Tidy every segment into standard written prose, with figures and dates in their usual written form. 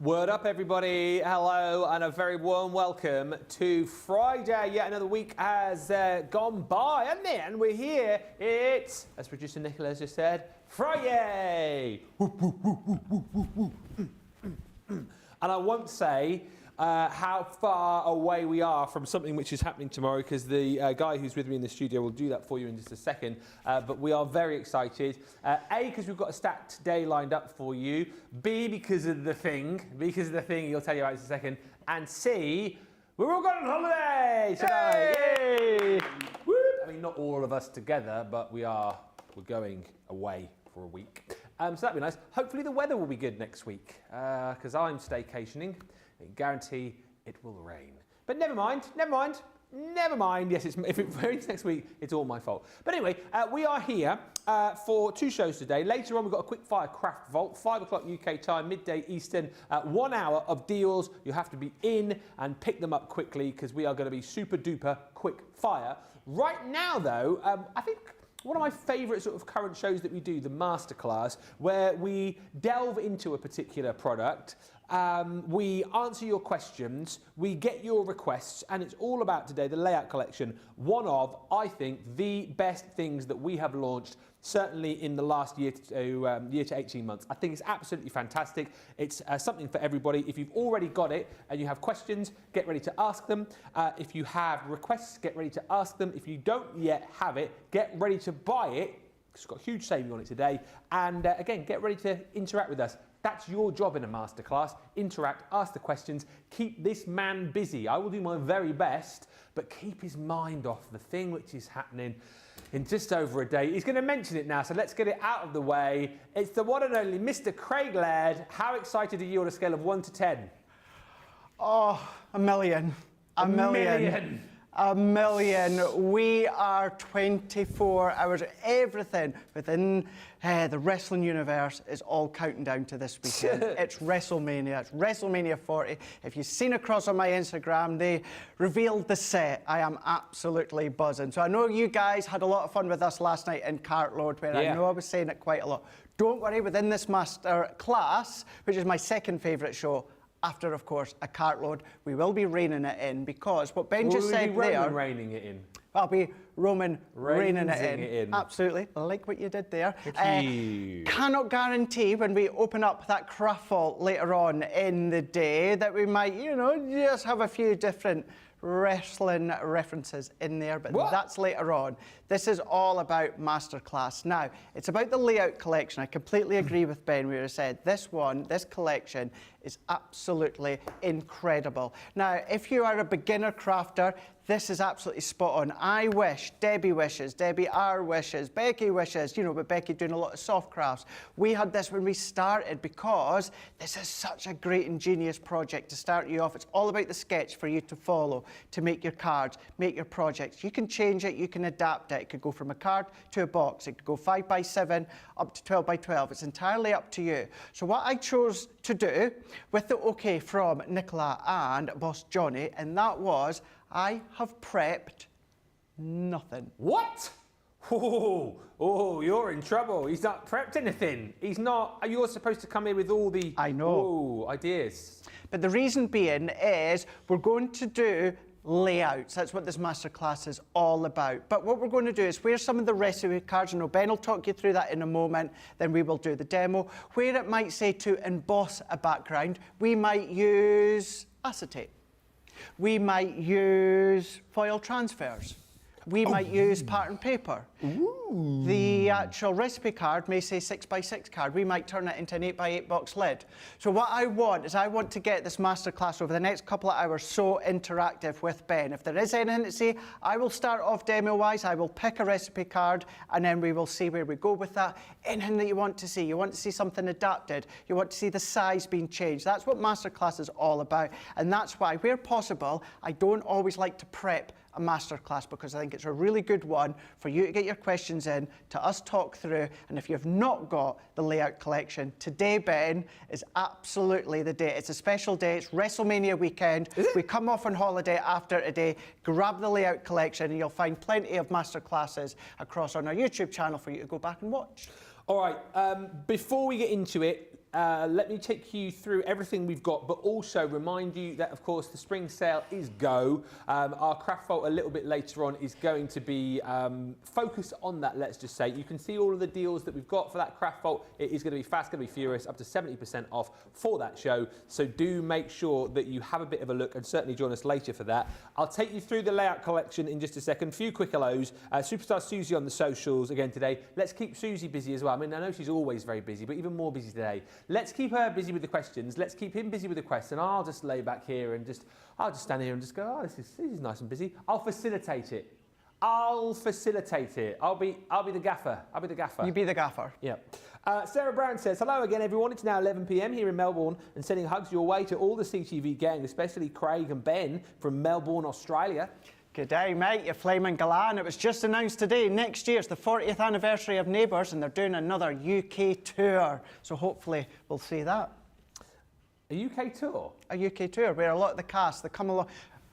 Word up, everybody. Hello, and a very warm welcome to Friday. Yet another week has gone by, hasn't it? And we're here. It's, as producer Nicola just said, Friday. And I won't say how far away we are from something which is happening tomorrow, because the guy who's with me in the studio will do that for you in just a second. But we are very excited. A, because we've got a stacked day lined up for you. B, because of the thing. He'll tell you about in a second. And C, we're all going on holiday tonight. Yay! Woo! I mean, not all of us together, but we're going away for a week. So that'd be nice. Hopefully the weather will be good next week, because I'm staycationing. I guarantee it will rain. But never mind. Yes, if it rains next week, it's all my fault. But anyway, we are here for two shows today. Later on, we've got a quick fire craft vault, 5 o'clock UK time, midday Eastern, 1 hour of deals. You have to be in and pick them up quickly, because we are going to be super duper quick fire. Right now, though, I think one of my favourite sort of current shows that we do, the Masterclass, where we delve into a particular product, we answer your questions, we get your requests, and it's all about today the layout collection. One of, I think, the best things that we have launched, certainly in the last year to 18 months. I think it's absolutely fantastic. It's something for everybody. If you've already got it and you have questions, get ready to ask them. If you have requests, get ready to ask them. If you don't yet have it, get ready to buy it. It's got a huge saving on it today. And again, get ready to interact with us. That's your job in a masterclass. Interact, ask the questions, keep this man busy. I will do my very best, but keep his mind off the thing which is happening in just over a day. He's going to mention it now, so let's get it out of the way. It's the one and only Mr. Craig Laird. How excited are you on a scale of 1 to 10? Oh, a million. A million. A million. We are 24 hours. Everything within the wrestling universe is all counting down to this weekend. It's WrestleMania. It's WrestleMania 40. If you've seen across on my Instagram, they revealed the set. I am absolutely buzzing. So I know you guys had a lot of fun with us last night in Cartload, where I know I was saying it quite a lot. Don't worry, within this master class, which is my second favourite show, after, of course, a cartload, we will be reining it in, because what Ben just said there... Roman reining it in. I'll be Roman reining it in. Absolutely. I like what you did there. Cannot guarantee when we open up that craft vault later on in the day that we might, just have a few different wrestling references in there, but that's later on. This is all about Masterclass. Now, it's about the layout collection. I completely agree with Ben where he said this collection is absolutely incredible. Now, if you are a beginner crafter, this is absolutely spot on. I wish, Debbie wishes, Debbie R wishes, Becky wishes, with Becky doing a lot of soft crafts. We had this when we started, because this is such a great ingenious project to start you off. It's all about the sketch for you to follow, to make your cards, make your projects. You can change it, you can adapt it. It could go from a card to a box. It could go 5 by 7 up to 12 by 12. It's entirely up to you. So what I chose to do with the okay from Nicola and Boss Johnny, and that was, I have prepped nothing. What? Oh, you're in trouble. He's not prepped anything. He's not. You're supposed to come in with all the ideas. But the reason being is we're going to do layouts. That's what this masterclass is all about. But what we're going to do is, where some of the recipe cards, Ben will talk you through that in a moment, then we will do the demo. Where it might say to emboss a background, we might use acetate. We might use foil transfers. We might use pattern paper. Ooh. The actual recipe card may say 6 by 6 card. We might turn it into an 8 by 8 box lid. So what I want to get this masterclass over the next couple of hours so interactive with Ben. If there is anything to say, I will start off demo-wise. I will pick a recipe card, and then we will see where we go with that. Anything that you want to see. You want to see something adapted. You want to see the size being changed. That's what masterclass is all about. And that's why, where possible, I don't always like to prep a masterclass, because I think it's a really good one for you to get your questions in, to us talk through. And if you've not got the layout collection, today, Ben, is absolutely the day. It's a special day. It's WrestleMania weekend. We come off on holiday after today. Grab the layout collection, and you'll find plenty of masterclasses across on our YouTube channel for you to go back and watch. All right, before we get into it, let me take you through everything we've got, but also remind you that, of course, the spring sale is go. Our craft vault a little bit later on is going to be focused on that, let's just say. You can see all of the deals that we've got for that craft vault. It is going to be fast, going to be furious, up to 70% off for that show. So do make sure that you have a bit of a look and certainly join us later for that. I'll take you through the layout collection in just a second. Few quick hellos. Superstar Susie on the socials again today. Let's keep Susie busy as well. I mean, I know she's always very busy, but even more busy today. Let's keep her busy with the questions. Let's keep him busy with the question. I'll just lay back here and I'll just stand here and just go, oh, this is nice and busy. I'll facilitate it. I'll facilitate it. I'll be the gaffer. I'll be the gaffer. You be the gaffer. Yeah. Sarah Brown says, hello again, everyone. It's now 11 p.m. here in Melbourne and sending hugs your way to all the CTV gang, especially Craig and Ben from Melbourne, Australia. Good day, mate. You're flaming galan. It was just announced today. Next year's the 40th anniversary of Neighbours, and they're doing another UK tour. So hopefully we'll see that. A UK tour? A UK tour where a lot of the cast, they come along.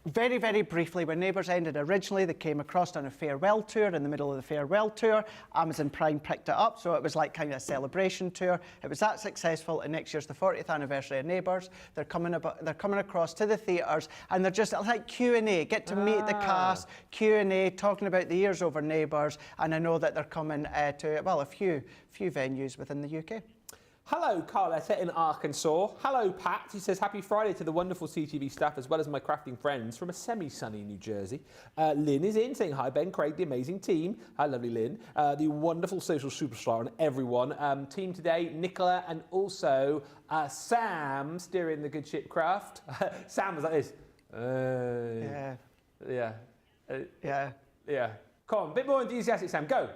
Very, very briefly, when Neighbours ended originally, they came across on a farewell tour. In the middle of the farewell tour, Amazon Prime picked it up, so it was like kind of a celebration tour. It was that successful, and next year's the 40th anniversary of Neighbours. They're coming across to the theatres, and they're just like Q&A, get to meet the cast, Q&A, talking about the years over Neighbours, and I know that they're coming to, well, a few venues within the UK. Hello, Carletta in Arkansas. Hello, Pat. He says, happy Friday to the wonderful CTV staff as well as my crafting friends from a semi-sunny New Jersey. Lynn is in saying, hi, Ben, Craig, the amazing team. Hi, lovely Lynn. The wonderful social superstar and everyone. Team today, Nicola and also Sam steering the good ship craft. Sam was like this. Yeah. Come on, a bit more enthusiastic, Sam. Go.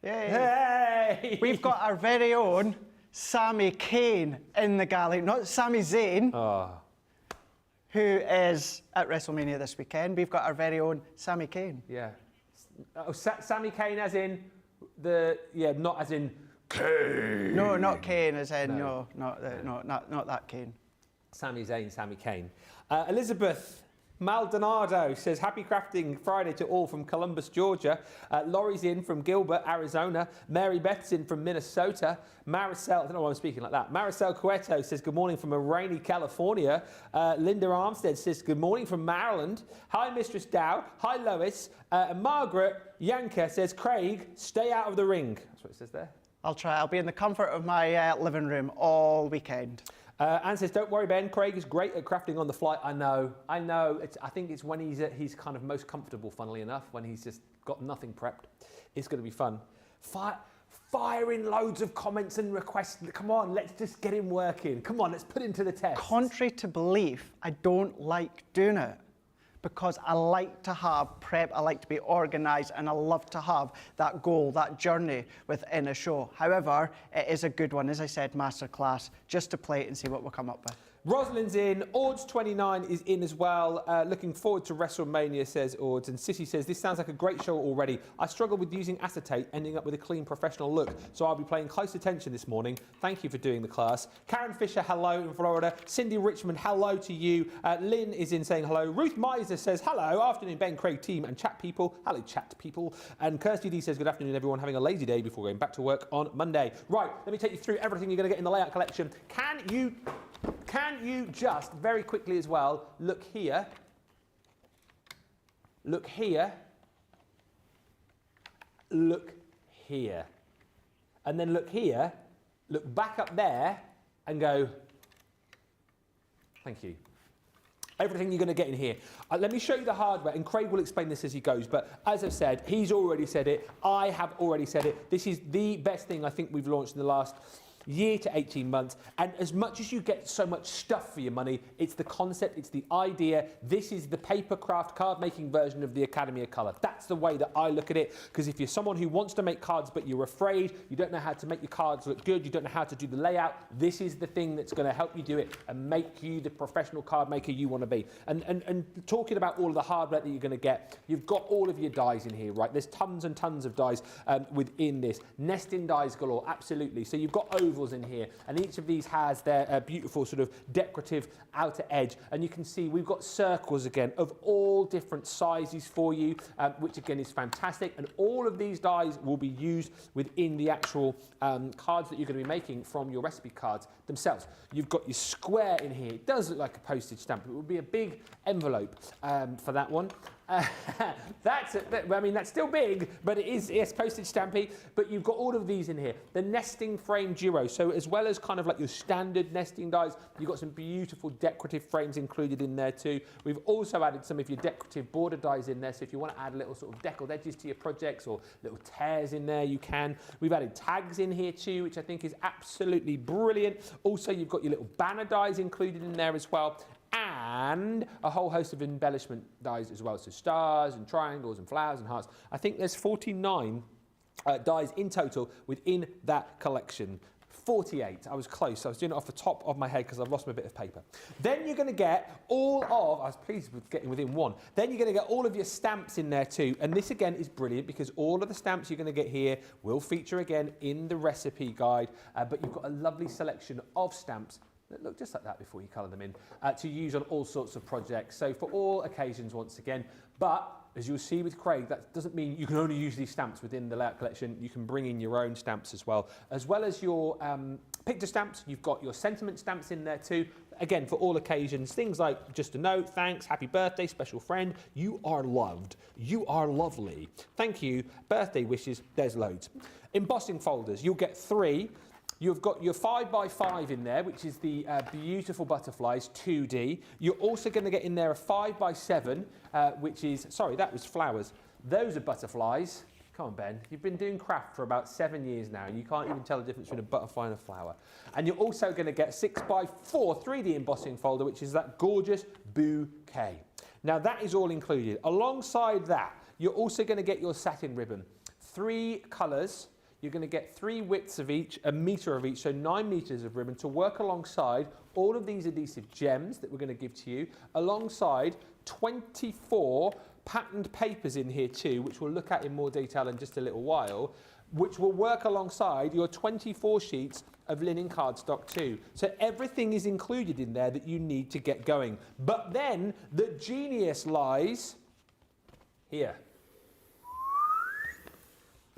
Yay. Hey! We've got our very own Sammy Kane in the galley, not Sami Zayn, who is at WrestleMania this weekend. We've got our very own Sammy Kane. Yeah. Oh, Sammy Kane as in not as in Kane. No, not Kane as in, no, not that Kane. Sami Zayn, Sammy Kane. Elizabeth Maldonado says, happy crafting Friday to all from Columbus, Georgia. Laurie's in from Gilbert, Arizona. Mary Beth's in from Minnesota. Maricel, I don't know why I'm speaking like that. Maricel Cueto says, good morning from a rainy California. Linda Armstead says, good morning from Maryland. Hi, Mistress Dow. Hi, Lois. And Margaret Yanka says, Craig, stay out of the ring. That's what it says there. I'll try. I'll be in the comfort of my living room all weekend. Anne says, don't worry, Ben. Craig is great at crafting on the fly. I know. I think it's when he's kind of most comfortable, funnily enough, when he's just got nothing prepped. It's going to be fun. Firing loads of comments and requests. Come on, let's just get him working. Come on, let's put him to the test. Contrary to belief, I don't like doing it, because I like to have prep, I like to be organised, and I love to have that goal, that journey within a show. However, it is a good one, as I said, Masterclass, just to play it and see what we'll come up with. Rosalind's in. Ords29 is in as well. Looking forward to WrestleMania, says Ords. And Sissy says, this sounds like a great show already. I struggled with using acetate, ending up with a clean professional look. So I'll be paying close attention this morning. Thank you for doing the class. Karen Fisher, hello in Florida. Cindy Richmond, hello to you. Lynn is in saying hello. Ruth Miser says, hello. Afternoon, Ben, Craig, team and chat people. Hello, chat people. And Kirsty D says, good afternoon, everyone. Having a lazy day before going back to work on Monday. Right, let me take you through everything you're going to get in the layout collection. Can you just, very quickly as well, look here, look here, look here, and then look here, look back up there, and go, thank you. Everything you're going to get in here. Let me show you the hardware, and Craig will explain this as he goes, but as I've said, he's already said it, I have already said it. This is the best thing I think we've launched in the last year to 18 months, and as much as you get so much stuff for your money, it's the concept, it's the idea. This is the paper craft card making version of the Academy of Colour. That's the way that I look at it, because if you're someone who wants to make cards but you're afraid, you don't know how to make your cards look good, you don't know how to do the layout, this is the thing that's going to help you do it and make you the professional card maker you want to be. And talking about all of the hardware that you're going to get, you've got all of your dies in here, right? There's tons and tons of dies within this. Nesting dies galore, absolutely. So you've got over ovals in here, and each of these has their beautiful sort of decorative outer edge. And you can see we've got circles again of all different sizes for you, which again is fantastic. And all of these dies will be used within the actual cards that you're going to be making from your recipe cards themselves. You've got your square in here. It does look like a postage stamp. It would be a big envelope for that one. That's still big, but it is, yes, postage stampy. But you've got all of these in here. The nesting frame duo. So as well as kind of like your standard nesting dies, you've got some beautiful decorative frames included in there too. We've also added some of your decorative border dies in there. So if you want to add a little sort of deckled edges to your projects or little tears in there, you can. We've added tags in here too, which I think is absolutely brilliant. Also, you've got your little banner dies included in there as well. And a whole host of embellishment dies as well, so stars and triangles and flowers and hearts. I think there's 49 dies in total within that collection. 48, I was close. I was doing it off the top of my head because I've lost my bit of paper. Then you're going to get all of, I was pleased with getting within one, then you're going to get all of your stamps in there too. And this again is brilliant because all of the stamps you're going to get here will feature again in the recipe guide, but you've got a lovely selection of stamps that look just like that before you colour them in, to use on all sorts of projects. So for all occasions once again, but as you'll see with Craig, that doesn't mean you can only use these stamps within the layout collection. You can bring in your own stamps as well as your picture stamps. You've got your sentiment stamps in there too. Again, for all occasions, things like just a note, thanks, happy birthday, special friend, you are loved, you are lovely, thank you, birthday wishes, there's loads. Embossing folders, you'll get 3. You've got your 5x5 in there, which is the beautiful butterflies, 2D. You're also going to get in there a 5x7, which is, sorry, that was flowers. Those are butterflies. Come on, Ben. You've been doing craft for about 7 years now, and you can't even tell the difference between a butterfly and a flower. And you're also going to get 6x4 3D embossing folder, which is that gorgeous bouquet. Now, that is all included. Alongside that, you're also going to get your satin ribbon. 3 colours. You're going to get 3 widths of each, a metre of each, so 9 metres of ribbon to work alongside all of these adhesive gems that we're going to give to you, alongside 24 patterned papers in here too, which we'll look at in more detail in just a little while, which will work alongside your 24 sheets of linen cardstock too. So everything is included in there that you need to get going. But then the genius lies here.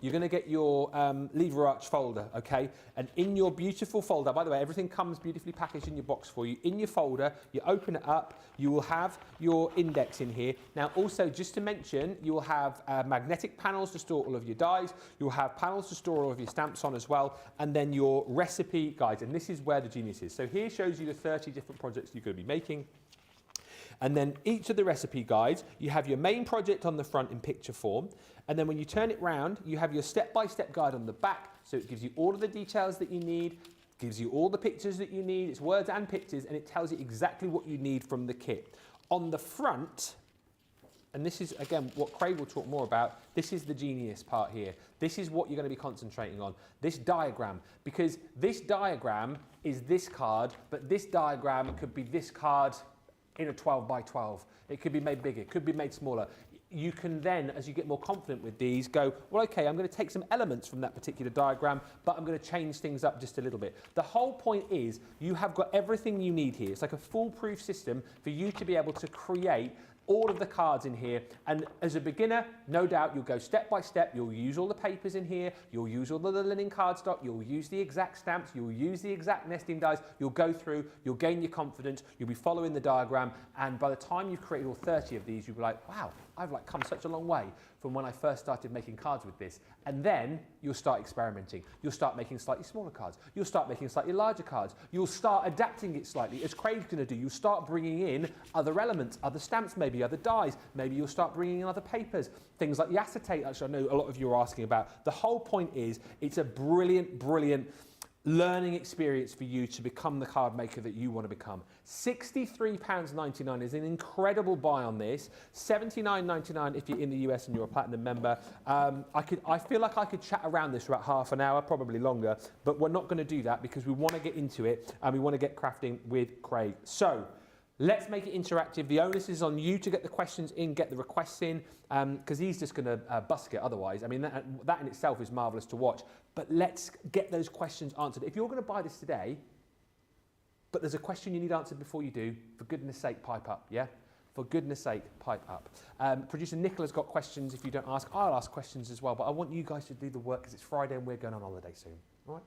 You're going to get your lever arch folder, okay? And in your beautiful folder, by the way, everything comes beautifully packaged in your box for you. In your folder, you open it up, you will have your index in here. Now, also, just to mention, you will have magnetic panels to store all of your dies. You'll have panels to store all of your stamps on as well, and then your recipe guides. And this is where the genius is. So here shows you the 30 different projects you're going to be making. And then each of the recipe guides, you have your main project on the front in picture form. And then when you turn it round, you have your step-by-step guide on the back. So it gives you all of the details that you need, gives you all the pictures that you need. It's words and pictures, and it tells you exactly what you need from the kit. On the front, and this is, again, what Craig will talk more about, this is the genius part here. This is what you're going to be concentrating on, this diagram. Because this diagram is this card, but this diagram could be this card in a 12x12. It could be made bigger, it could be made smaller. You can then, as you get more confident with these, go, well, okay, I'm going to take some elements from that particular diagram, but I'm going to change things up just a little bit. The whole point is you have got everything you need here. It's like a foolproof system for you to be able to create all of the cards in here. And as a beginner, no doubt you'll go step by step. You'll use all the papers in here. You'll use all the linen cardstock. You'll use the exact stamps. You'll use the exact nesting dies. You'll go through. You'll gain your confidence. You'll be following the diagram. And by the time you've created all 30 of these, you'll be like, wow, I've come such a long way from when I first started making cards with this. And then you'll start experimenting. You'll start making slightly smaller cards. You'll start making slightly larger cards. You'll start adapting it slightly, as Craig's going to do. You'll start bringing in other elements, other stamps maybe, other dies. Maybe you'll start bringing in other papers, things like the acetate, actually I know a lot of you are asking about. The whole point is it's a brilliant, brilliant learning experience for you to become the card maker that you want to become. £63.99 is an incredible buy on this. £79.99 if you're in the US and you're a Platinum member. I feel like I could chat around this for about half an hour, probably longer, but we're not going to do that because we want to get into it and we want to get crafting with Craig. So Let's make it interactive. The onus is on you to get the questions in, get the requests in, because he's just going to busk it otherwise. I mean, that in itself is marvellous to watch. But let's get those questions answered. If you're going to buy this today, but there's a question you need answered before you do, for goodness sake, pipe up, yeah? For goodness sake, pipe up. Producer Nicola's got questions. If you don't ask, I'll ask questions as well. But I want you guys to do the work because it's Friday and we're going on holiday soon, all right?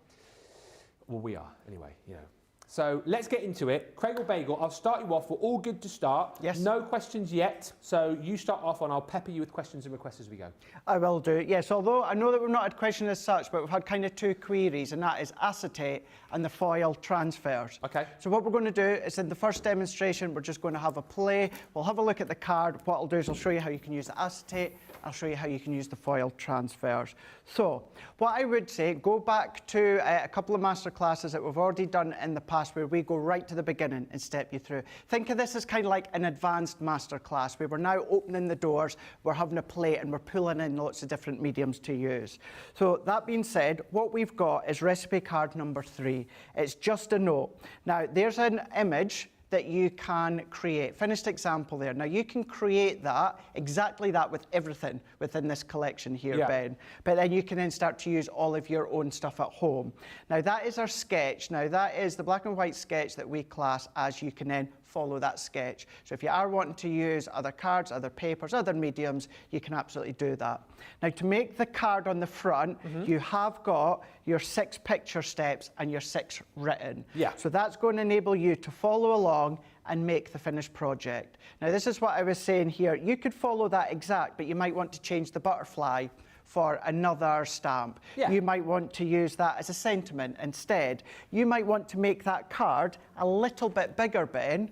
Well, we are, anyway, you know. So let's get into it. Craig or Bagel, I'll start you off. We're all good to start. Yes. No questions yet. So you start off and I'll pepper you with questions and requests as we go. I will do, yes. Although I know that we've not had questions as such, but we've had kind of two queries, and that is acetate and the foil transfers. Okay. So what we're going to do is in the first demonstration, we're just going to have a play. We'll have a look at the card. What I'll do is I'll show you how you can use the acetate. I'll show you how you can use the foil transfers. So what I would say, go back to a couple of masterclasses that we've already done in the past where we go right to the beginning and step you through. Think of this as kind of like an advanced masterclass where we're now opening the doors, we're having a play and we're pulling in lots of different mediums to use. So that being said, what we've got is recipe card number 3. It's just a note. Now there's an image that you can create. Finished example there. Now you can create that, exactly that with everything within this collection here, yeah. Ben. But then you can then start to use all of your own stuff at home. Now that is our sketch. Now that is the black and white sketch that we class as you can then follow that sketch. So if you are wanting to use other cards, other papers, other mediums, you can absolutely do that. Now to make the card on the front, you have got your 6 picture steps and your 6 written. Yeah. So that's going to enable you to follow along and make the finished project. Now this is what I was saying here. You could follow that exact, but you might want to change the butterfly for another stamp. Yeah. You might want to use that as a sentiment instead. You might want to make that card a little bit bigger, Ben,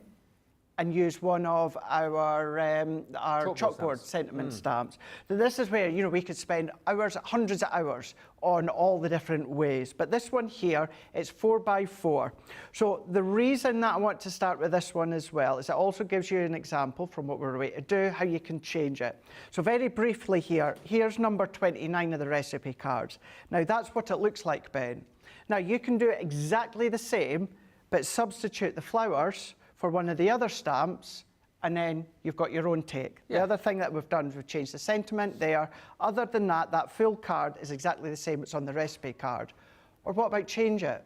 and use one of our chalkboard sentiment stamps. So this is where, you know, we could spend hours, hundreds of hours on all the different ways. But this one here, it's 4x4. So the reason that I want to start with this one as well is it also gives you an example from what we're going to do, how you can change it. So very briefly here, here's number 29 of the recipe cards. Now that's what it looks like, Ben. Now you can do it exactly the same, but substitute the flowers for one of the other stamps, and then you've got your own take. Yeah. The other thing that we've done is we've changed the sentiment there. Other than that, that full card is exactly the same. It's on the recipe card. Or what about change it?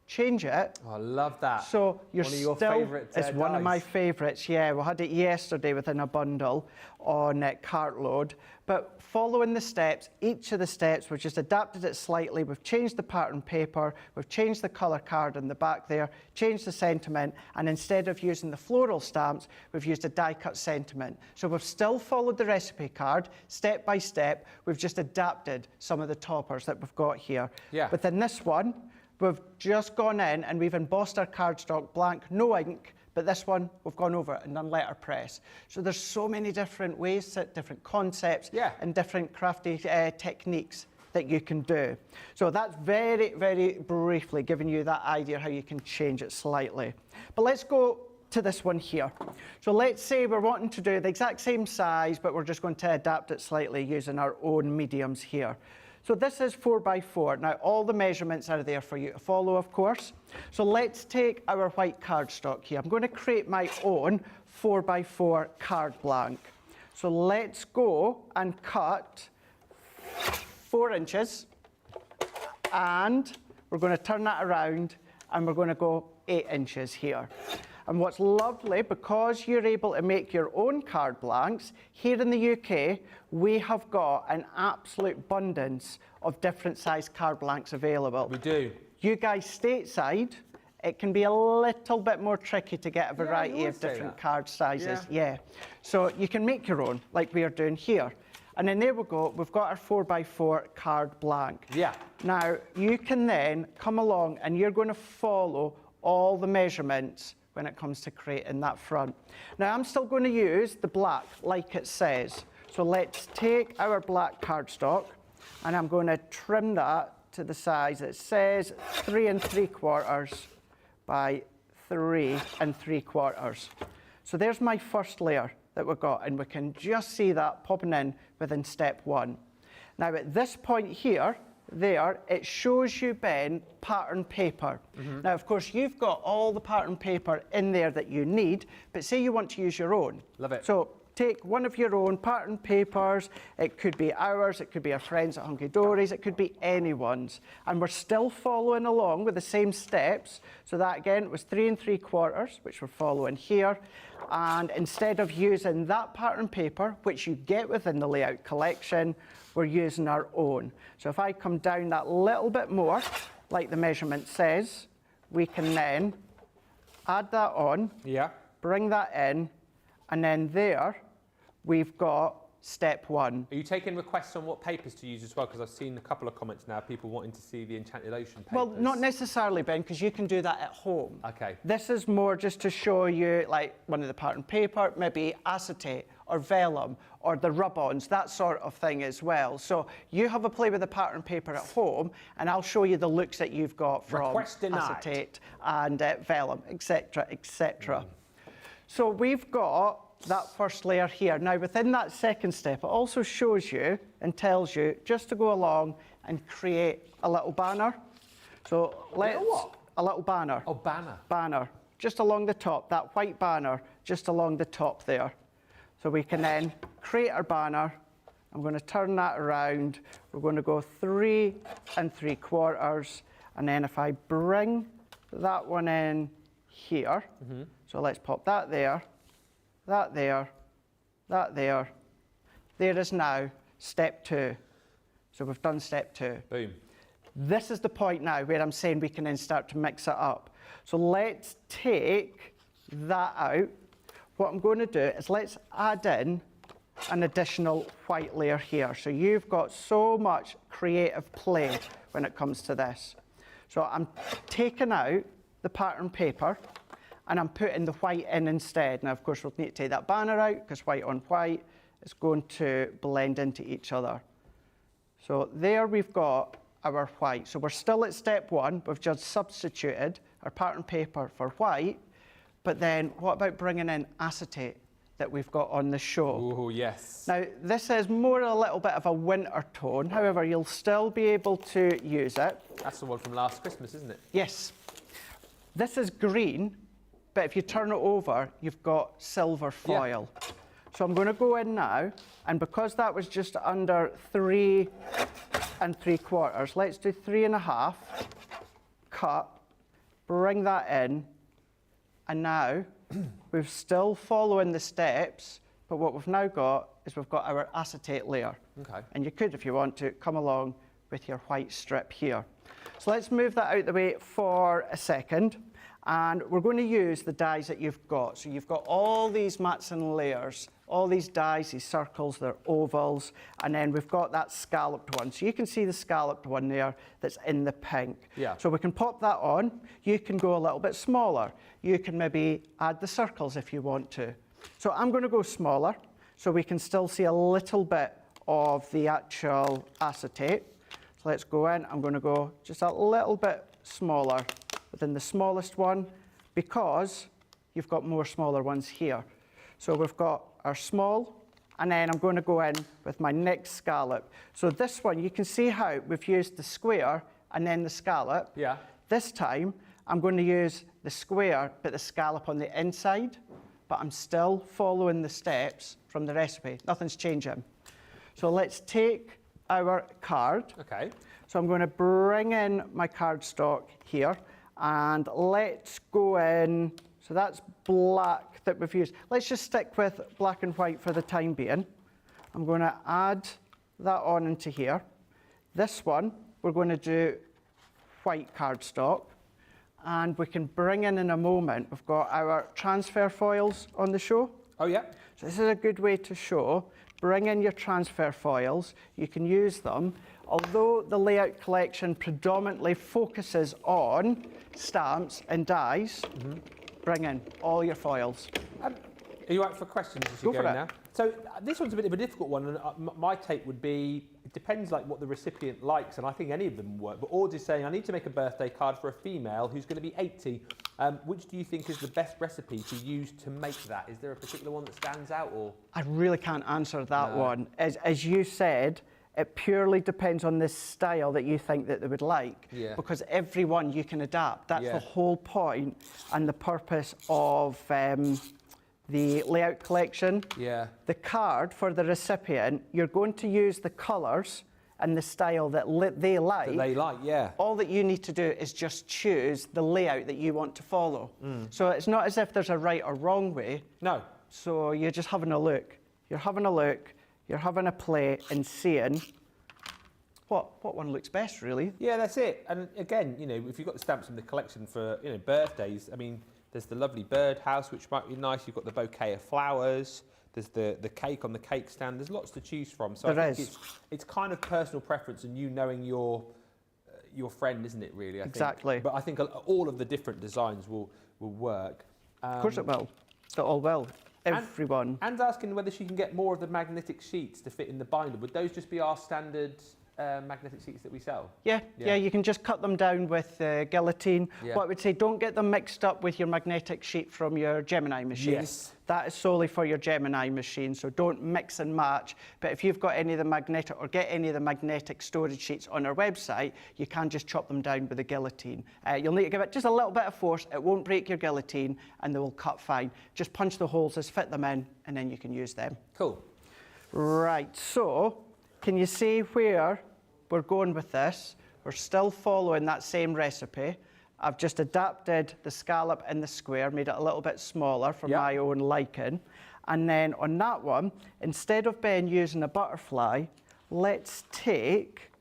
Change it. Oh, I love that. So you're one of your still, favourite it's one of dice. my favourites, yeah. We had it yesterday within a bundle on Cartload. But following the steps, each of the steps, we've just adapted it slightly. We've changed the pattern paper, we've changed the colour card in the back there, changed the sentiment, and instead of using the floral stamps, we've used a die-cut sentiment. So we've still followed the recipe card, step by step. We've just adapted some of the toppers that we've got here. Yeah. Within this one, we've just gone in and we've embossed our cardstock blank, no ink, but this one, we've gone over it and done letterpress. So there's so many different ways, different concepts, and different crafty techniques that you can do. So that's very, very briefly giving you that idea how you can change it slightly. But let's go to this one here. So let's say we're wanting to do the exact same size, but we're just going to adapt it slightly using our own mediums here. So this is 4x4. Now all the measurements are there for you to follow, of course. So let's take our white cardstock here. I'm going to create my own 4x4 card blank. So let's go and cut 4 inches, and we're going to turn that around and we're going to go 8 inches here. And what's lovely, because you're able to make your own card blanks, here in the UK, we have got an absolute abundance of different size card blanks available. We do. You guys stateside, it can be a little bit more tricky to get a variety of different card sizes. Yeah. So you can make your own, like we are doing here. And then there we go, we've got our 4x4 card blank. Yeah. Now, you can then come along and you're going to follow all the measurements when it comes to creating that front. Now I'm still going to use the black like it says. So let's take our black cardstock and I'm going to trim that to the size. It says 3 3/4 by 3 3/4. So there's my first layer that we've got, and we can just see that popping in within step 1. Now at this point here, there, it shows you, Ben, pattern paper. Now, of course, you've got all the pattern paper in there that you need, but say you want to use your own. Love it. So take one of your own pattern papers. It could be ours, it could be our friends at Hunky Dory's, it could be anyone's. And we're still following along with the same steps. So that, again, was 3 3/4, which we're following here. And instead of using that pattern paper, which you get within the layout collection, we're using our own. So if I come down that little bit more, like the measurement says, we can then add that on, Yeah. bring that in, and then there we've got step 1. Are you taking requests on what papers to use as well? Because I've seen a couple of comments now, people wanting to see the Enchanted Ocean papers. Well, not necessarily, Ben, because you can do that at home. Okay. This is more just to show you, like, one of the pattern paper, maybe acetate or vellum or the rub-ons, that sort of thing as well. So you have a play with the pattern paper at home, and I'll show you the looks that you've got from Request denied. acetate and vellum, etc., etc. So we've got that first layer here. Now, within that second step, it also shows you and tells you just to go along and create a little banner. So let's... what? A little banner. Oh, banner. Banner, just along the top, that white banner, just along the top there. So we can then create our banner. I'm going to turn that around. We're going to go 3 3/4. And then if I bring that one in here, so let's pop that there, that there, that there. There is now step 2. So we've done step 2. Boom. This is the point now where I'm saying we can then start to mix it up. So let's take that out. What I'm going to do is let's add in an additional white layer here. So you've got so much creative play when it comes to this. So I'm taking out the pattern paper and I'm putting the white in instead. Now, of course, we'll need to take that banner out because white on white is going to blend into each other. So there we've got our white. So we're still at step 1. We've just substituted our pattern paper for white. But then what about bringing in acetate that we've got on the show? Oh, yes. Now, this is more a little bit of a winter tone. However, you'll still be able to use it. That's the one from last Christmas, isn't it? Yes. This is green, but if you turn it over, you've got silver foil. Yeah. So I'm going to go in now, and because that was just under 3 3/4, let's do 3 1/2, cut, bring that in, and now we're still following the steps, but what we've now got is we've got our acetate layer. Okay. And you could, if you want to, come along with your white strip here. So let's move that out the way for a second. And we're going to use the dies that you've got. So you've got all these mats and layers, all these dies, these circles, they're ovals, and then we've got that scalloped one. So you can see the scalloped one there that's in the pink. Yeah. So we can pop that on. You can go a little bit smaller. You can maybe add the circles if you want to. So I'm going to go smaller so we can still see a little bit of the actual acetate. So let's go in. I'm going to go just a little bit smaller within the smallest one because you've got more smaller ones here. So we've got our small, and then I'm going to go in with my next scallop. So this one, you can see how we've used the square and then the scallop. Yeah. This time, I'm going to use the square, but the scallop on the inside, but I'm still following the steps from the recipe. Nothing's changing. So let's take our card. Okay. So I'm going to bring in my cardstock here, and let's go in. So that's black that we've used. Let's just stick with black and white for the time being. I'm going to add that on into here. This one, we're going to do white cardstock, and we can bring in a moment. We've got our transfer foils on the show. Oh, yeah. So this is a good way to show. Bring in your transfer foils. You can use them. Although the layout collection predominantly focuses on stamps and dies, bring in all your foils. Are you out for questions as you Go for go it. now? So this one's a bit of a difficult one, and my take would be, it depends like what the recipient likes, and I think any of them work. But Audrey's saying, I need to make a birthday card for a female who's going to be 80. Which do you think is the best recipe to use to make that? Is there a particular one that stands out, or? I really can't answer that one. As you said, It purely depends on the style that you think that they would like. Yeah. Because every one you can adapt. That's the whole point and the purpose of the layout collection. Yeah. The card for the recipient, you're going to use the colours and the style that they like. That they like, yeah. All that you need to do is just choose the layout that you want to follow. So it's not as if there's a right or wrong way. No. So you're just having a look. You're having a look, you're having a play and seeing what one looks best, really. Yeah, that's it. And again, you know, if you've got the stamps in the collection for, you know, birthdays, I mean, there's the lovely birdhouse, which might be nice. You've got the bouquet of flowers. There's the cake on the cake stand. There's lots to choose from. So I think it's kind of personal preference and you knowing your friend, isn't it, really? I Exactly. think. But I think all of the different designs will work. Of course it will. It all will. Everyone. And asking whether she can get more of the magnetic sheets to fit in the binder. Would those just be our standard magnetic sheets that we sell? Yeah, you can just cut them down with guillotine. Yeah. What I would say, don't get them mixed up with your magnetic sheet from your Gemini machine. Yes. That is solely for your Gemini machine, so don't mix and match. But if you've got any of the magnetic, or get any of the magnetic storage sheets on our website, you can just chop them down with a guillotine. You'll need to give it just a little bit of force. It won't break your guillotine, and they will cut fine. Just punch the holes, just fit them in, and then you can use them. Cool. Right, so can you see where we're going with this? We're still following that same recipe. I've just adapted the scallop and the square, made it a little bit smaller for my own liking. And then on that one, instead of Ben using a butterfly, let's take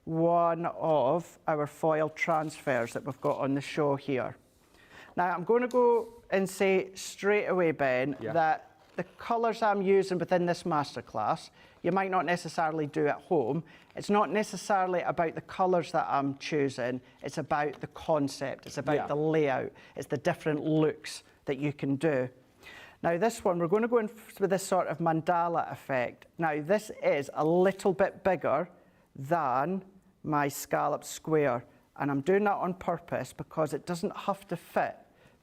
one of our foil transfers that we've got on the show here. Now, I'm going to go and say straight away, Ben, that the colours I'm using within this masterclass, you might not necessarily do at home. It's not necessarily about the colours that I'm choosing, it's about the concept, it's about the layout, it's the different looks that you can do. Now this one, we're going to go in with this sort of mandala effect. Now this is a little bit bigger than my scallop square, and I'm doing that on purpose because it doesn't have to fit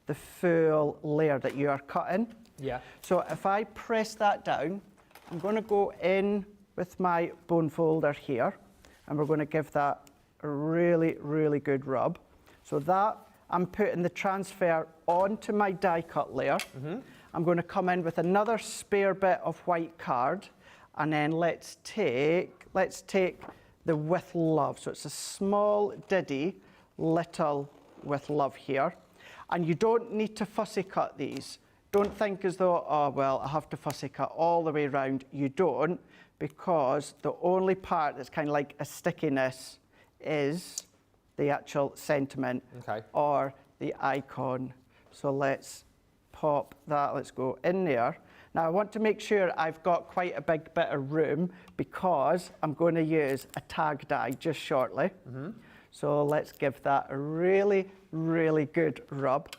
the full layer that you are cutting. Yeah. So if I press that down, I'm going to go in with my bone folder here, and we're going to give that a really, really good rub. So that, I'm putting the transfer onto my die cut layer. I'm going to come in with another spare bit of white card, and then let's take the With Love. So it's a small ditty, little With Love here. And you don't need to fussy cut these. Don't think as though, oh, well, I have to fussy cut all the way around. You don't, because the only part that's kind of like a stickiness is the actual sentiment or the icon. So let's pop that, let's go in there. Now I want to make sure I've got quite a big bit of room because I'm going to use a tag die just shortly. So let's give that a really, really good rub.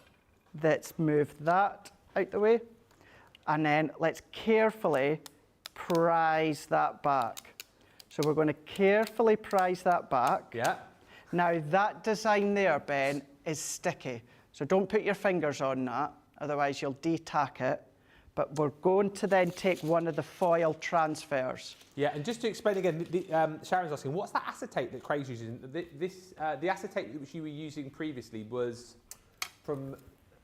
Let's move that out the way, and then let's carefully prise that back. So we're going to carefully prise that back. Yeah. Now that design there, Ben, is sticky. So don't put your fingers on that, otherwise you'll de-tack it. But we're going to then take one of the foil transfers. Yeah, and just to explain again, Sharon's asking, what's that acetate that Craig's using? The acetate which you were using previously was from,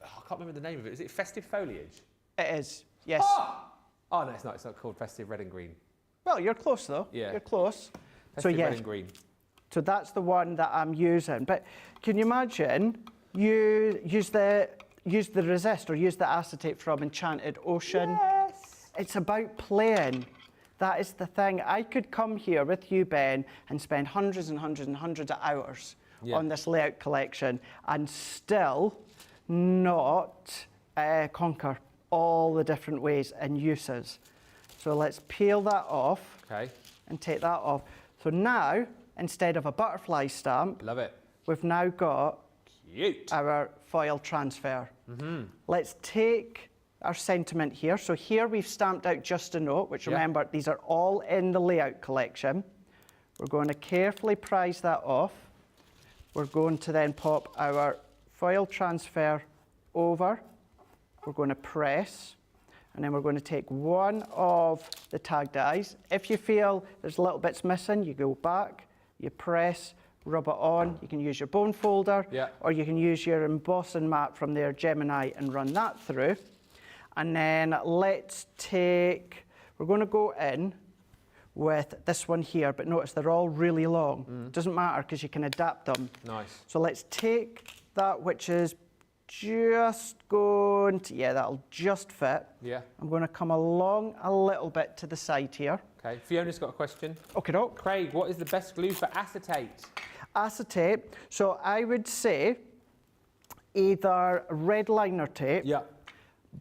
I can't remember the name of it. Is it Festive Foliage? It is, yes. Oh no, it's not. It's not called Festive Red and Green. Well, you're close though. Yeah. You're close. Festive Red and Green. So that's the one that I'm using. But can you imagine you use the resist or use the acetate from Enchanted Ocean? Yes. It's about playing. That is the thing. I could come here with you, Ben, and spend hundreds and hundreds and hundreds of hours on this layout collection and still not conquer all the different ways and uses. So let's peel that off and take that off. So now, instead of a butterfly stamp, love it, we've now got our foil transfer. Let's take our sentiment here. So here we've stamped out just a note, which remember, these are all in the layout collection. We're going to carefully prise that off. We're going to then pop our foil transfer over. We're going to press, And then we're going to take one of the tag dies. If you feel there's little bits missing, you go back, you press, rub it on. You can use your bone folder, or you can use your embossing mat from their Gemini and run that through. And then let's take, we're going to go in with this one here, but notice they're all really long. Doesn't matter because you can adapt them. Nice. So let's take that which is just going to, yeah, that'll just fit. Yeah. I'm going to come along a little bit to the side here. Okay, Fiona's got a question. Okay, doke. Craig, what is the best glue for acetate? Acetate, so I would say either red liner tape,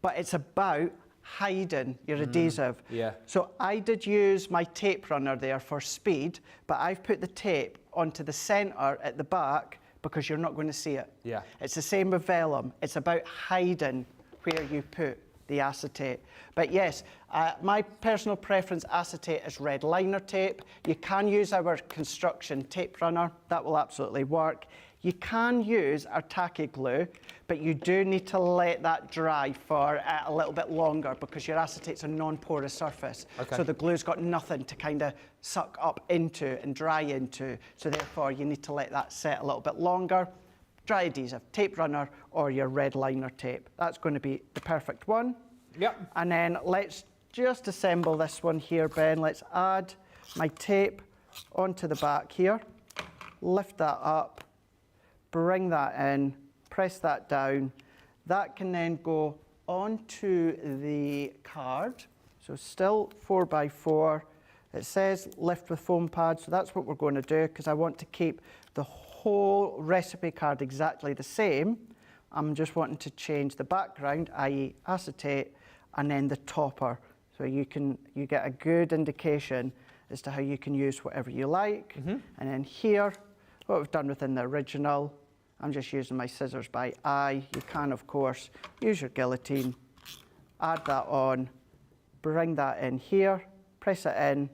but it's about hiding your adhesive. Yeah. So I did use my tape runner there for speed, but I've put the tape onto the centre at the back because you're not going to see it. Yeah. It's the same with vellum. It's about hiding where you put the acetate. But yes, my personal preference acetate is red liner tape. You can use our construction tape runner. That will absolutely work. You can use our tacky glue, but you do need to let that dry for a little bit longer because your acetate's a non-porous surface. Okay. So the glue's got nothing to kind of suck up into and dry into. So therefore, you need to let that set a little bit longer. Dry adhesive, tape runner, or your red liner tape. That's going to be the perfect one. Yep. And then let's just assemble this one here, Ben. Let's add my tape onto the back here. Lift that up. Bring that in, press that down. That can then go onto the card. So still 4x4. It says lift with foam pad, so that's what we're going to do because I want to keep the whole recipe card exactly the same. I'm just wanting to change the background, i.e. acetate, and then the topper. So you get a good indication as to how you can use whatever you like. And then here, what we've done within the original, I'm just using my scissors by eye. You can, of course, use your guillotine, add that on, bring that in here, press it in.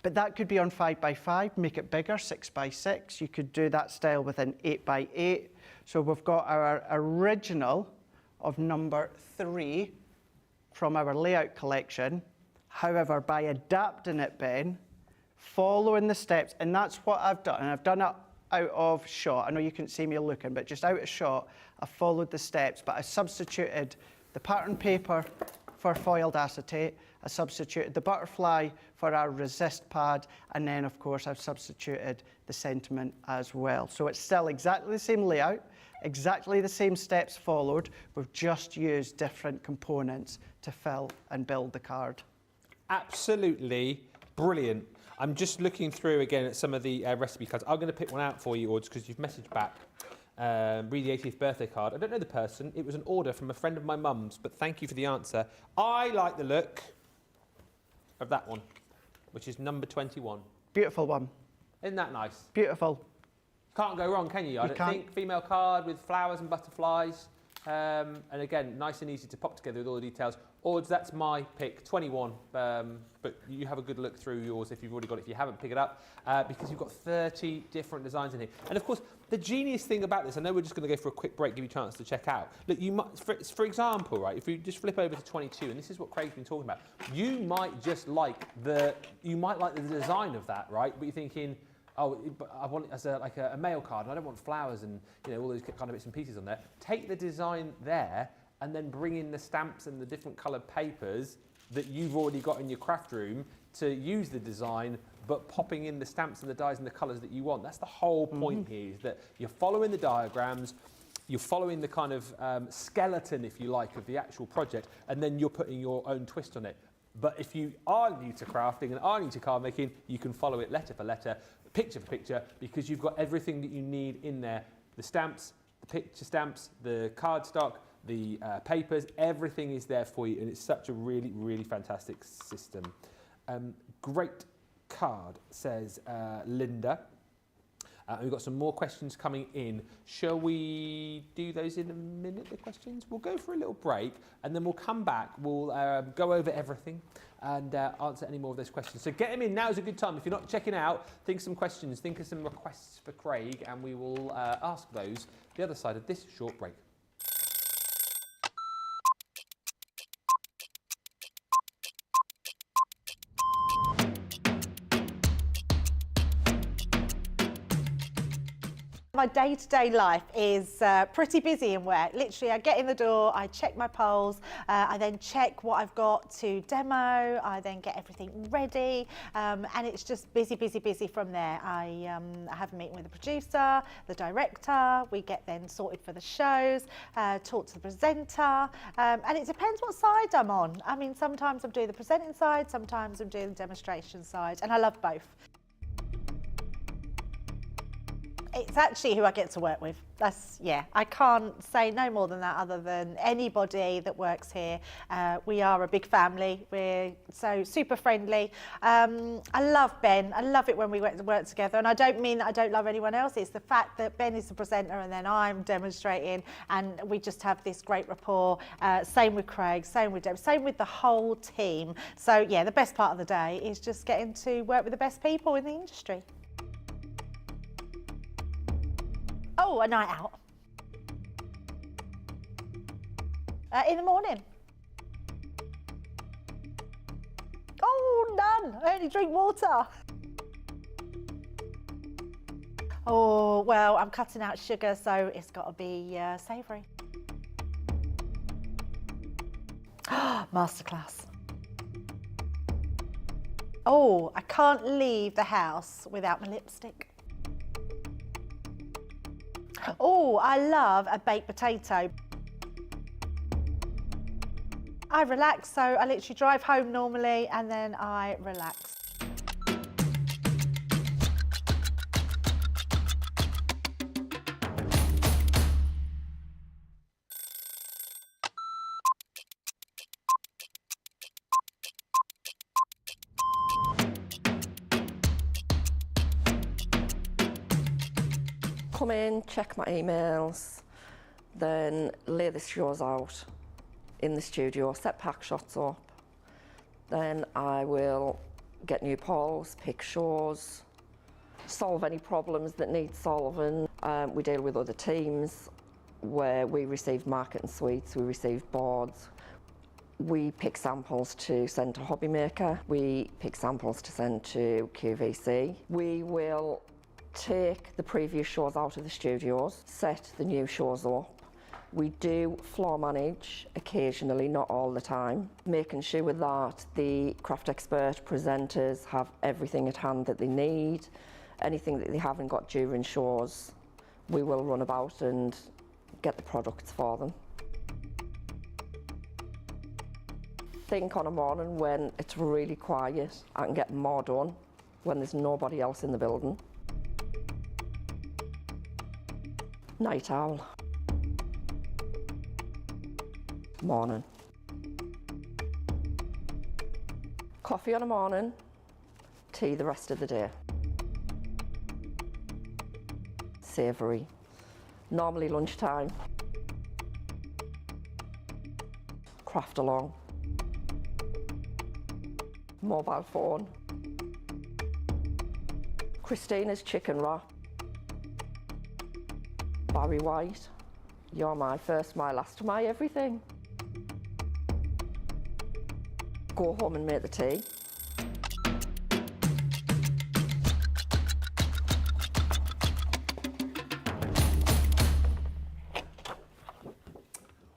But that could be on 5x5, make it bigger, 6x6. You could do that style with an 8x8. So we've got our original of number 3 from our layout collection. However, by adapting it, Ben, following the steps, and that's what I've done, and I've done it out of shot. I know you couldn't see me looking, but just out of shot, I followed the steps, but I substituted the pattern paper for foiled acetate, I substituted the butterfly for our resist pad, and then of course I've substituted the sentiment as well. So it's still exactly the same layout, exactly the same steps followed, we've just used different components to fill and build the card. Absolutely brilliant. I'm just looking through again at some of the recipe cards. I'm going to pick one out for you, Ords, because you've messaged back. Read the 80th birthday card. I don't know the person. It was an order from a friend of my mum's, but thank you for the answer. I like the look of that one, which is number 21. Beautiful one. Isn't that nice? Beautiful. Can't go wrong, can you? I don't think. Female card with flowers and butterflies. And again, nice and easy to pop together with all the details. Ords, that's my pick, 21. But you have a good look through yours if you've already got it. If you haven't, pick it up because you've got 30 different designs in here. And of course, the genius thing about this, I know we're just going to go for a quick break, give you a chance to check out. Look, you might, for example, right, if you just flip over to 22, and this is what Craig's been talking about, you might just like the design of that, right? But you're thinking, oh, but I want it as a mail card, and I don't want flowers and all those kind of bits and pieces on there. Take the design there, and then bring in the stamps and the different coloured papers that you've already got in your craft room to use the design, but popping in the stamps and the dies and the colours that you want. That's the whole point here, is that you're following the diagrams, you're following the kind of skeleton, if you like, of the actual project, and then you're putting your own twist on it. But if you are new to crafting and are new to card making, you can follow it letter for letter, picture for picture, because you've got everything that you need in there. The stamps, the picture stamps, the cardstock, the papers, everything is there for you, and it's such a really, really fantastic system. Great card, says Linda. We've got some more questions coming in. Shall we do those in a minute, the questions? We'll go for a little break, and then we'll come back. We'll go over everything and answer any more of those questions. So get them in. Now's a good time. If you're not checking out, think of some questions, think of some requests for Craig, and we will ask those the other side of this short break. My day-to-day life is pretty busy in work. Literally, I get in the door, I check my polls, I then check what I've got to demo, I then get everything ready, and it's just busy, busy, busy from there. I have a meeting with the producer, the director, we get then sorted for the shows, talk to the presenter, and it depends what side I'm on. I mean, sometimes I'm doing the presenting side, sometimes I'm doing the demonstration side, and I love both. It's actually who I get to work with. Yeah, I can't say no more than that other than anybody that works here. We are a big family. We're so super friendly. I love Ben. I love it when we work together. And I don't mean that I don't love anyone else. It's the fact that Ben is the presenter and then I'm demonstrating and we just have this great rapport. Same with Craig, same with Deb, same with the whole team. So yeah, the best part of the day is just getting to work with the best people in the industry. Oh, a night out. In the morning. Oh, none. I only drink water. Oh, well, I'm cutting out sugar, so it's got to be savoury. Masterclass. Oh, I can't leave the house without my lipstick. Oh, I love a baked potato. I relax, so I literally drive home normally and then I relax. Come in, check my emails, then lay the shows out in the studio, set pack shots up. Then I will get new polls, pick shows, solve any problems that need solving. We deal with other teams where we receive marketing suites, we receive boards. We pick samples to send to Hobby Maker. We pick samples to send to QVC. We will take the previous shows out of the studios, set the new shows up. We do floor manage occasionally, not all the time, making sure that the craft expert presenters have everything at hand that they need. Anything that they haven't got during shows, we will run about and get the products for them. Think on a morning when it's really quiet, I can get more done when there's nobody else in the building. Night owl. Morning. Coffee on a morning, tea the rest of the day. Savoury. Normally lunchtime. Craft along. Mobile phone. Christina's chicken wrap. Barry White, you're my first, my last, my everything. Go home and make the tea.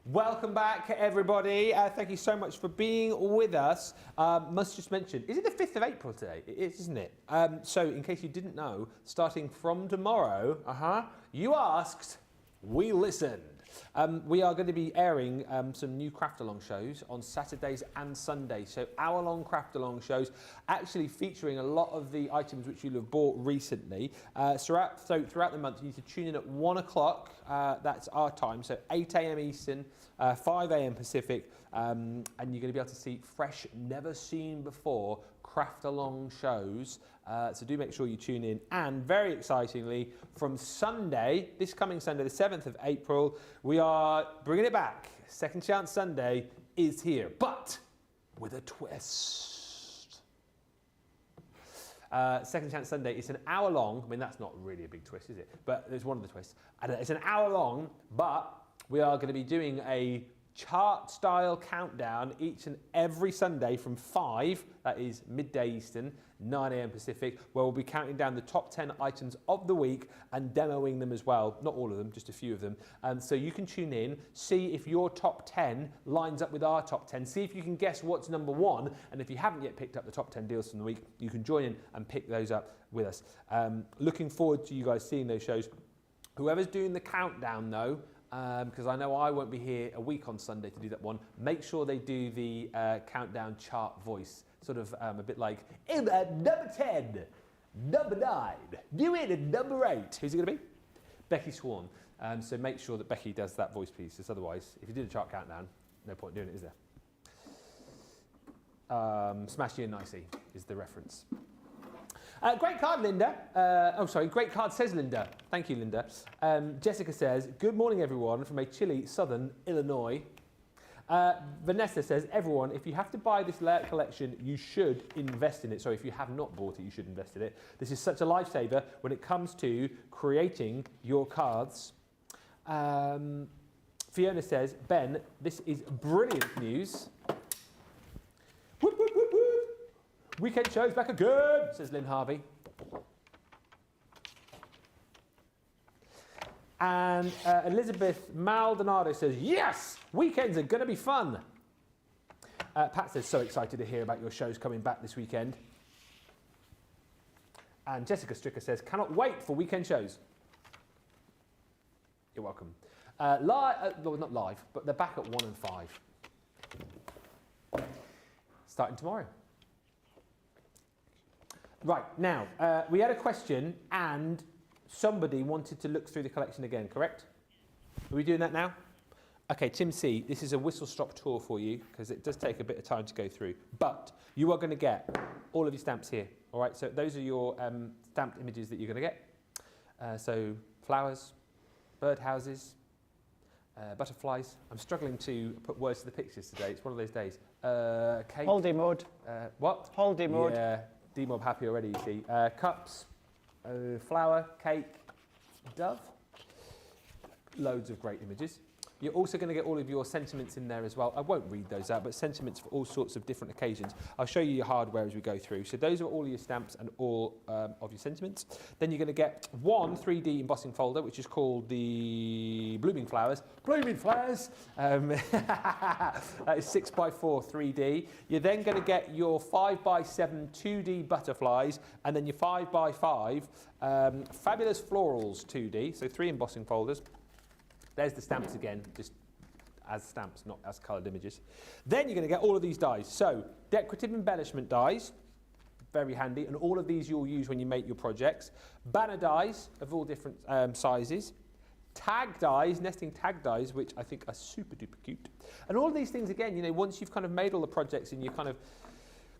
Welcome back, everybody. Thank you so much for being with us. Must just mention, is it the 5th of April today? It is, isn't it? So, in case you didn't know, starting from tomorrow, you asked, we listened. We are going to be airing some new craft-along shows on Saturdays and Sundays. So hour-long craft-along shows, actually featuring a lot of the items which you'll have bought recently. So throughout the month, you need to tune in at 1 o'clock. That's our time. So 8 a.m. Eastern, 5 a.m. Pacific, and you're going to be able to see fresh, never-seen-before craft-along shows. So do make sure you tune in. And very excitingly, from Sunday, this coming Sunday, the 7th of April, we are bringing it back. Second Chance Sunday is here, but with a twist. Second Chance Sunday, it's an hour long. I mean, that's not really a big twist, is it? But there's one of the twists. It's an hour long, but we are going to be doing a chart-style countdown each and every Sunday from 5, that is midday Eastern, 9 a.m. Pacific, where we'll be counting down the top 10 items of the week and demoing them as well. Not all of them, just a few of them. So you can tune in, see if your top 10 lines up with our top 10, see if you can guess what's number 1, and if you haven't yet picked up the top 10 deals from the week, you can join in and pick those up with us. Looking forward to you guys seeing those shows. Whoever's doing the countdown though, because I know I won't be here a week on Sunday to do that one, make sure they do the countdown chart voice. Sort of a bit like, number 10, number 9, do it at number 8. Who's it going to be? Becky Swan. So make sure that Becky does that voice piece, because otherwise, if you do the chart countdown, no point doing it, is there? Smash you and Nicey is the reference. Great card, Linda. Great card, says Linda. Thank you, Linda. Jessica says, good morning, everyone, from a chilly southern Illinois. Vanessa says, everyone, if you have to buy this layout collection, you should invest in it. So if you have not bought it, you should invest in it. This is such a lifesaver when it comes to creating your cards. Fiona says, Ben, this is brilliant news. Whoop, whoop, whoop, whoop. Weekend show's back again, says Lynn Harvey. And Elizabeth Maldonado says, yes, weekends are going to be fun. Pat says, so excited to hear about your shows coming back this weekend. And Jessica Stricker says, cannot wait for weekend shows. You're welcome. Well, not live, but they're back at 1 and 5. Starting tomorrow. Right, now, we had a question and somebody wanted to look through the collection again, correct? Are we doing that now? Okay, Tim C, this is a whistle-stop tour for you because it does take a bit of time to go through. But you are going to get all of your stamps here, all right? So those are your stamped images that you're going to get. So flowers, birdhouses, butterflies. I'm struggling to put words to the pictures today. It's one of those days. Cake. Holiday mode. What? Holiday mode. Yeah, D-Mob happy already, you see. Cups. Flower, cake, dove. Loads of great images. You're also going to get all of your sentiments in there as well. I won't read those out, but sentiments for all sorts of different occasions. I'll show you your hardware as we go through. So those are all your stamps and all of your sentiments. Then you're going to get one 3D embossing folder, which is called the Blooming Flowers. Blooming Flowers! That is 6x4 3D. You're then going to get your 5x7 2D butterflies, and then your 5x5 fabulous florals 2D, so 3 embossing folders. There's the stamps again, just as stamps, not as coloured images. Then you're going to get all of these dies. So, decorative embellishment dies, very handy, and all of these you'll use when you make your projects. Banner dies of all different sizes. Tag dies, nesting tag dies, which I think are super duper cute. And all of these things, again, you know, once you've kind of made all the projects and you're kind of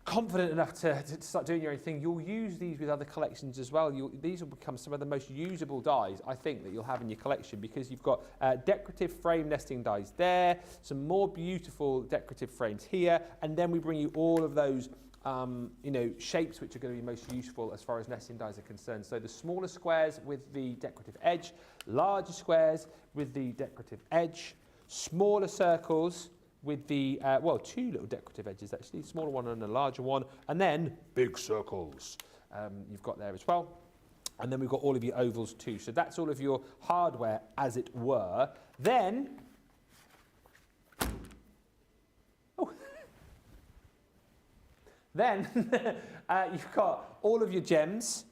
confident enough to start doing your own thing, you'll use these with other collections as well. These will become some of the most usable dies, I think, that you'll have in your collection, because you've got decorative frame nesting dies there, some more beautiful decorative frames here, and then we bring you all of those you know, shapes which are going to be most useful as far as nesting dies are concerned. So the smaller squares with the decorative edge, larger squares with the decorative edge, smaller circles with the, well, 2 little decorative edges actually, a smaller one and a larger one, and then big circles you've got there as well. And then we've got all of your ovals too. So that's all of your hardware, as it were. Then, then you've got all of your gems.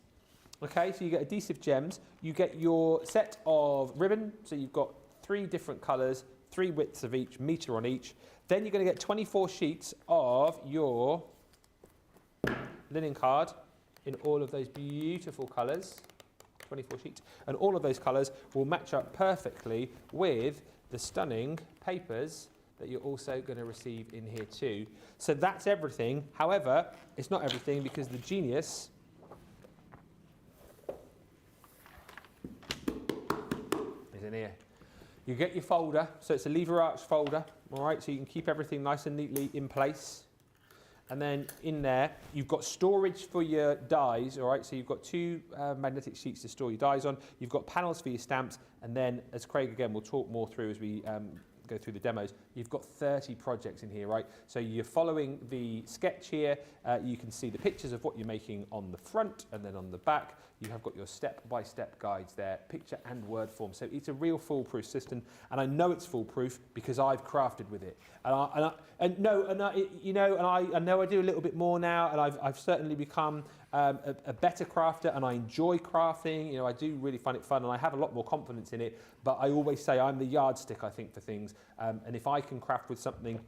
Okay, so you get adhesive gems. You get your set of ribbon. So you've got 3 different colours, 3 widths of each, metre on each. Then you're going to get 24 sheets of your linen card in all of those beautiful colours. 24 sheets. And all of those colours will match up perfectly with the stunning papers that you're also going to receive in here too. So that's everything. However, it's not everything, because the genius is in here. You get your folder, so it's a lever arch folder, all right, so you can keep everything nice and neatly in place. And then in there, you've got storage for your dies, all right, so you've got 2 magnetic sheets to store your dies on. You've got panels for your stamps, and then, as Craig again will talk more through as we go through the demos, you've got 30 projects in here, right? So you're following the sketch here. You can see the pictures of what you're making on the front and then on the back. You have got your step-by-step guides there, picture and word form. So it's a real foolproof system, and I know it's foolproof because I've crafted with it. I know I do a little bit more now, and I've certainly become a better crafter, and I enjoy crafting. You know, I do really find it fun, and I have a lot more confidence in it. But I always say I'm the yardstick, I think, for things. And if I can craft with something,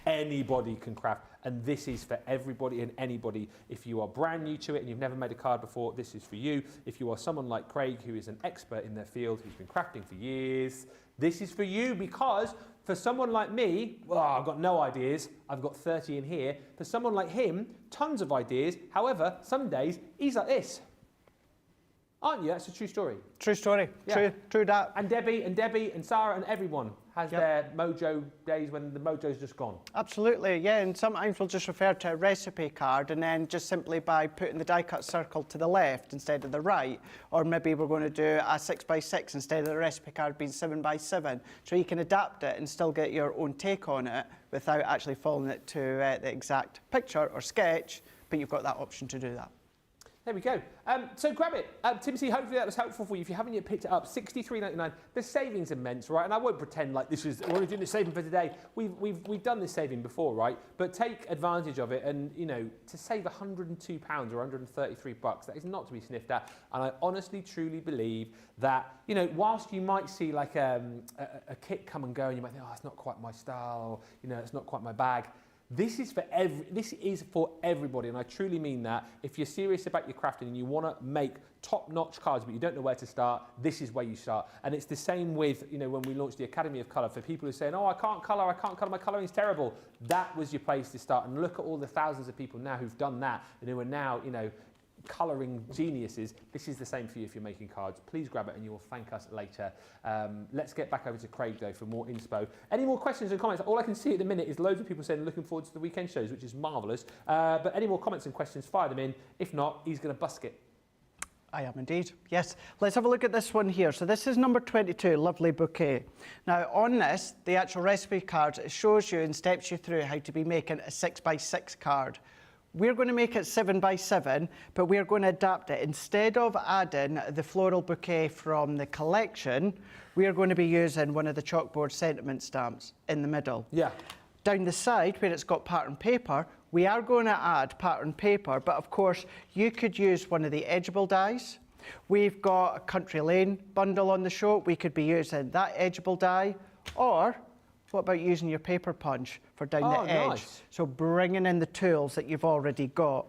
anybody can craft, and this is for everybody and anybody. If you are brand new to it and you've never made a card before, this is for you. If you are someone like Craig, who is an expert in their field, who's been crafting for years, this is for you, because for someone like me, well, I've got no ideas. I've got 30 in here. For someone like him, tons of ideas. However, some days he's like this. Aren't you? That's a true story. True story. Yeah. True that. And Debbie and Sarah and everyone has their mojo days when the mojo's just gone. Absolutely, yeah, and sometimes we'll just refer to a recipe card, and then just simply by putting the die cut circle to the left instead of the right, or maybe we're going to do a 6x6 instead of the recipe card being 7x7. So you can adapt it and still get your own take on it without actually following it to the exact picture or sketch, but you've got that option to do that. There we go. So grab it. Timothy, hopefully that was helpful for you. If you haven't yet picked it up, $63.99. The saving's immense, right? And I won't pretend like this was, we're only doing the saving for today. We've done this saving before, right? But take advantage of it, and, you know, to save £102 or $133, that is not to be sniffed at. And I honestly, truly believe that, you know, whilst you might see like a kit come and go, and you might think, oh, it's not quite my style, or, you know, it's not quite my bag. This is for everybody, and I truly mean that. If you're serious about your crafting and you want to make top-notch cards, but you don't know where to start, this is where you start. And it's the same with, you know, when we launched the Academy of Colour, for people who are saying, oh, I can't colour, my colouring's terrible. That was your place to start. And look at all the thousands of people now who've done that and who are now, you know, colouring geniuses. This is the same for you if you're making cards. Please grab it and you will thank us later. Let's get back over to Craig though for more inspo. Any more questions and comments? All I can see at the minute is loads of people saying looking forward to the weekend shows, which is marvellous. But any more comments and questions, fire them in. If not, he's going to busk it. I am indeed, yes. Let's have a look at this one here. So this is number 22, Lovely Bouquet. Now on this, the actual recipe cards, it shows you and steps you through how to be making a 6x6 card. We're going to make it 7x7, but we're going to adapt it. Instead of adding the floral bouquet from the collection, we are going to be using one of the Chalkboard sentiment stamps in the middle. Yeah. Down the side, where it's got pattern paper, we are going to add pattern paper, but of course, you could use one of the edgeable dies. We've got a Country Lane bundle on the show. We could be using that edgeable die, or what about using your paper punch for down the edge? Nice. So bringing in the tools that you've already got.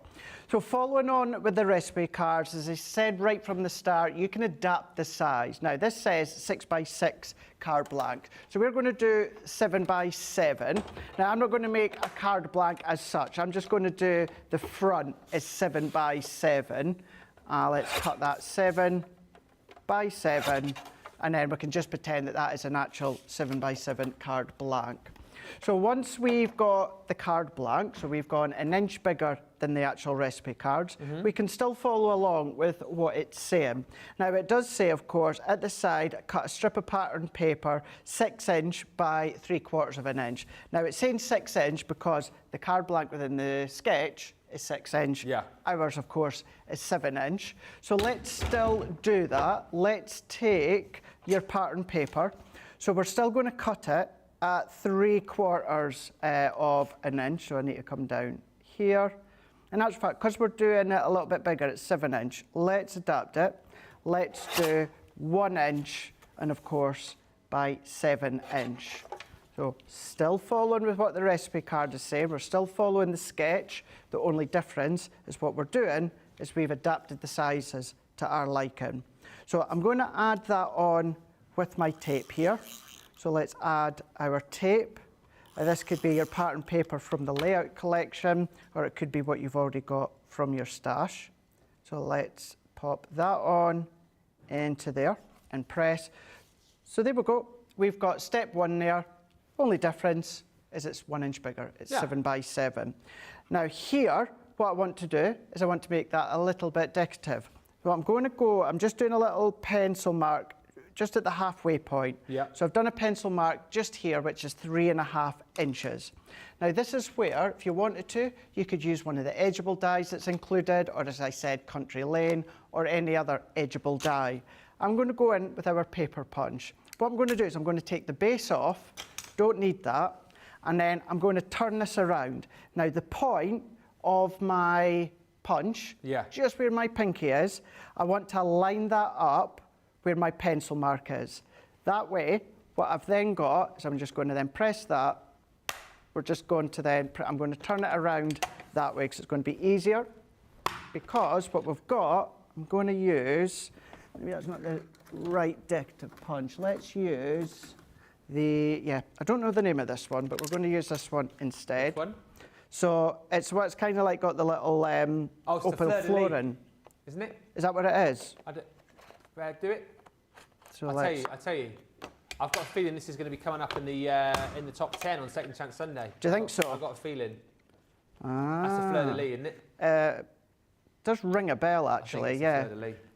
So following on with the recipe cards, as I said right from the start, you can adapt the size. Now this says 6x6 card blank. So we're going to do 7x7. Now I'm not going to make a card blank as such. I'm just going to do the front as 7x7. Let's cut that 7x7. And then we can just pretend that that is an actual 7x7 card blank. So once we've got the card blank, so we've gone an inch bigger than the actual recipe cards, we can still follow along with what it's saying. Now it does say, of course, at the side, cut a strip of pattern paper 6 inch by 3/4 of an inch. Now it's saying 6 inch because the card blank within the sketch is 6 inch. Yeah. Ours, of course, is 7 inch. So let's still do that. Let's take your pattern paper. So we're still going to cut it at 3/4 of an inch. So I need to come down here. And that's fact, because we're doing it a little bit bigger, it's 7 inch. Let's adapt it. Let's do 1 inch, and of course, by 7 inch. So still following with what the recipe card is saying. We're still following the sketch. The only difference is what we're doing is we've adapted the sizes to our liking. So I'm going to add that on with my tape here. So let's add our tape. This could be your pattern paper from the layout collection, or it could be what you've already got from your stash. So let's pop that on into there and press. So there we go. We've got step 1 there. Only difference is it's 1 inch bigger. It's 7x7. Now here, what I want to do is I want to make that a little bit decorative. So I'm going to go, I'm just doing a little pencil mark just at the halfway point. Yeah. So I've done a pencil mark just here, which is 3.5 inches. Now this is where, if you wanted to, you could use one of the edgeable dies that's included, or as I said, Country Lane, or any other edgeable die. I'm going to go in with our paper punch. What I'm going to do is I'm going to take the base off, don't need that, and then I'm going to turn this around. Now the point of my punch, just where my pinky is, I want to line that up where my pencil mark is. That way, what I've then got is I'm just going to then press that. We're just going to then, I'm going to turn it around that way because it's going to be easier. Because what we've got, I'm going to use, maybe that's not the right decorative punch. Let's use I don't know the name of this one, but we're going to use this one instead. This one? So it's what's kind of like got the little open flooring. Isn't it? Is that what it is? Do it. So I tell you, I've got a feeling this is going to be coming up in the top 10 on Second Chance Sunday. Do you think so? I've got a feeling. That's a fleur-de-lis, isn't it? Does ring a bell actually, yeah.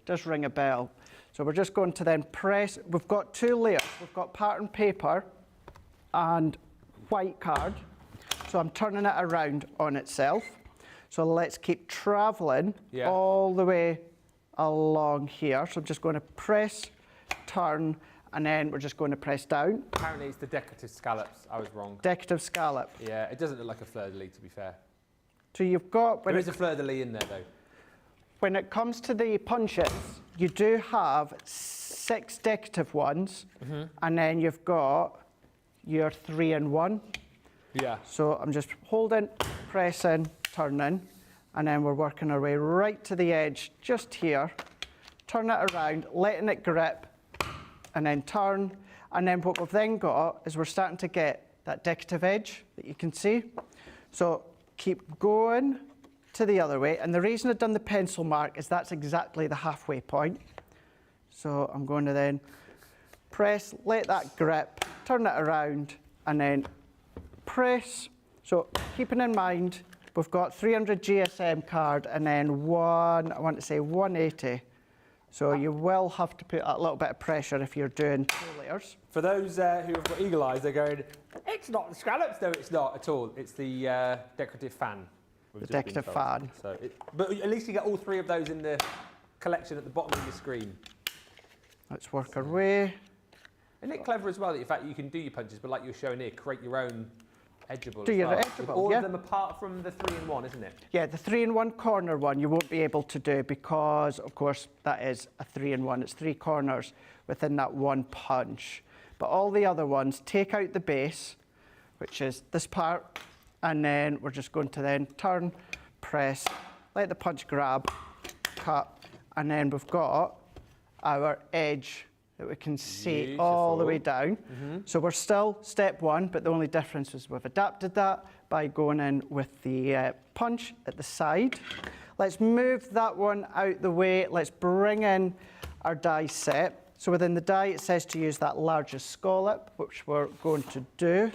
Does ring a bell. So we're just going to then press. We've got 2 layers. We've got pattern paper and white card. So I'm turning it around on itself. So let's keep traveling all the way along here. So I'm just going to press, turn, and then we're just going to press down. Apparently it's the decorative scallops. I was wrong. Decorative scallop. Yeah, it doesn't look like a fleur-de-lis, to be fair. So you've got... There is a fleur-de-lis in there, though. When it comes to the punches, you do have 6 decorative ones, and then you've got your 3-in-1. Yeah. So I'm just holding, pressing, turning, and then we're working our way right to the edge, just here. Turn it around, letting it grip, and then turn. And then what we've then got is we're starting to get that decorative edge that you can see. So keep going to the other way. And the reason I've done the pencil mark is that's exactly the halfway point. So I'm going to then press, let that grip, turn it around, and then press. So keeping in mind, we've got 300 GSM card and then I want to say 180. So you will have to put a little bit of pressure if you're doing 2 layers. For those who have got eagle eyes, they're going, it's not the scallops. No, it's not at all. It's the decorative fan. The decorative fan. So but at least you get all 3 of those in the collection at the bottom of your screen. Let's work our way. Isn't it clever as well that in fact you can do your punches, but like you're showing here, create your own edgeable Do as your well. edgeable, all yeah. of them apart from the 3-in-1, isn't it? Yeah, the 3-in-1 corner one you won't be able to do because, of course, that is a 3-in-1. It's 3 corners within that one punch. But all the other ones, take out the base, which is this part, and then we're just going to then turn, press, let the punch grab, cut, and then we've got our edge that we can see all the way down. So we're still step 1, but the only difference is we've adapted that by going in with the punch at the side. Let's move that one out the way. Let's bring in our die set. So within the die, it says to use that largest scallop, which we're going to do.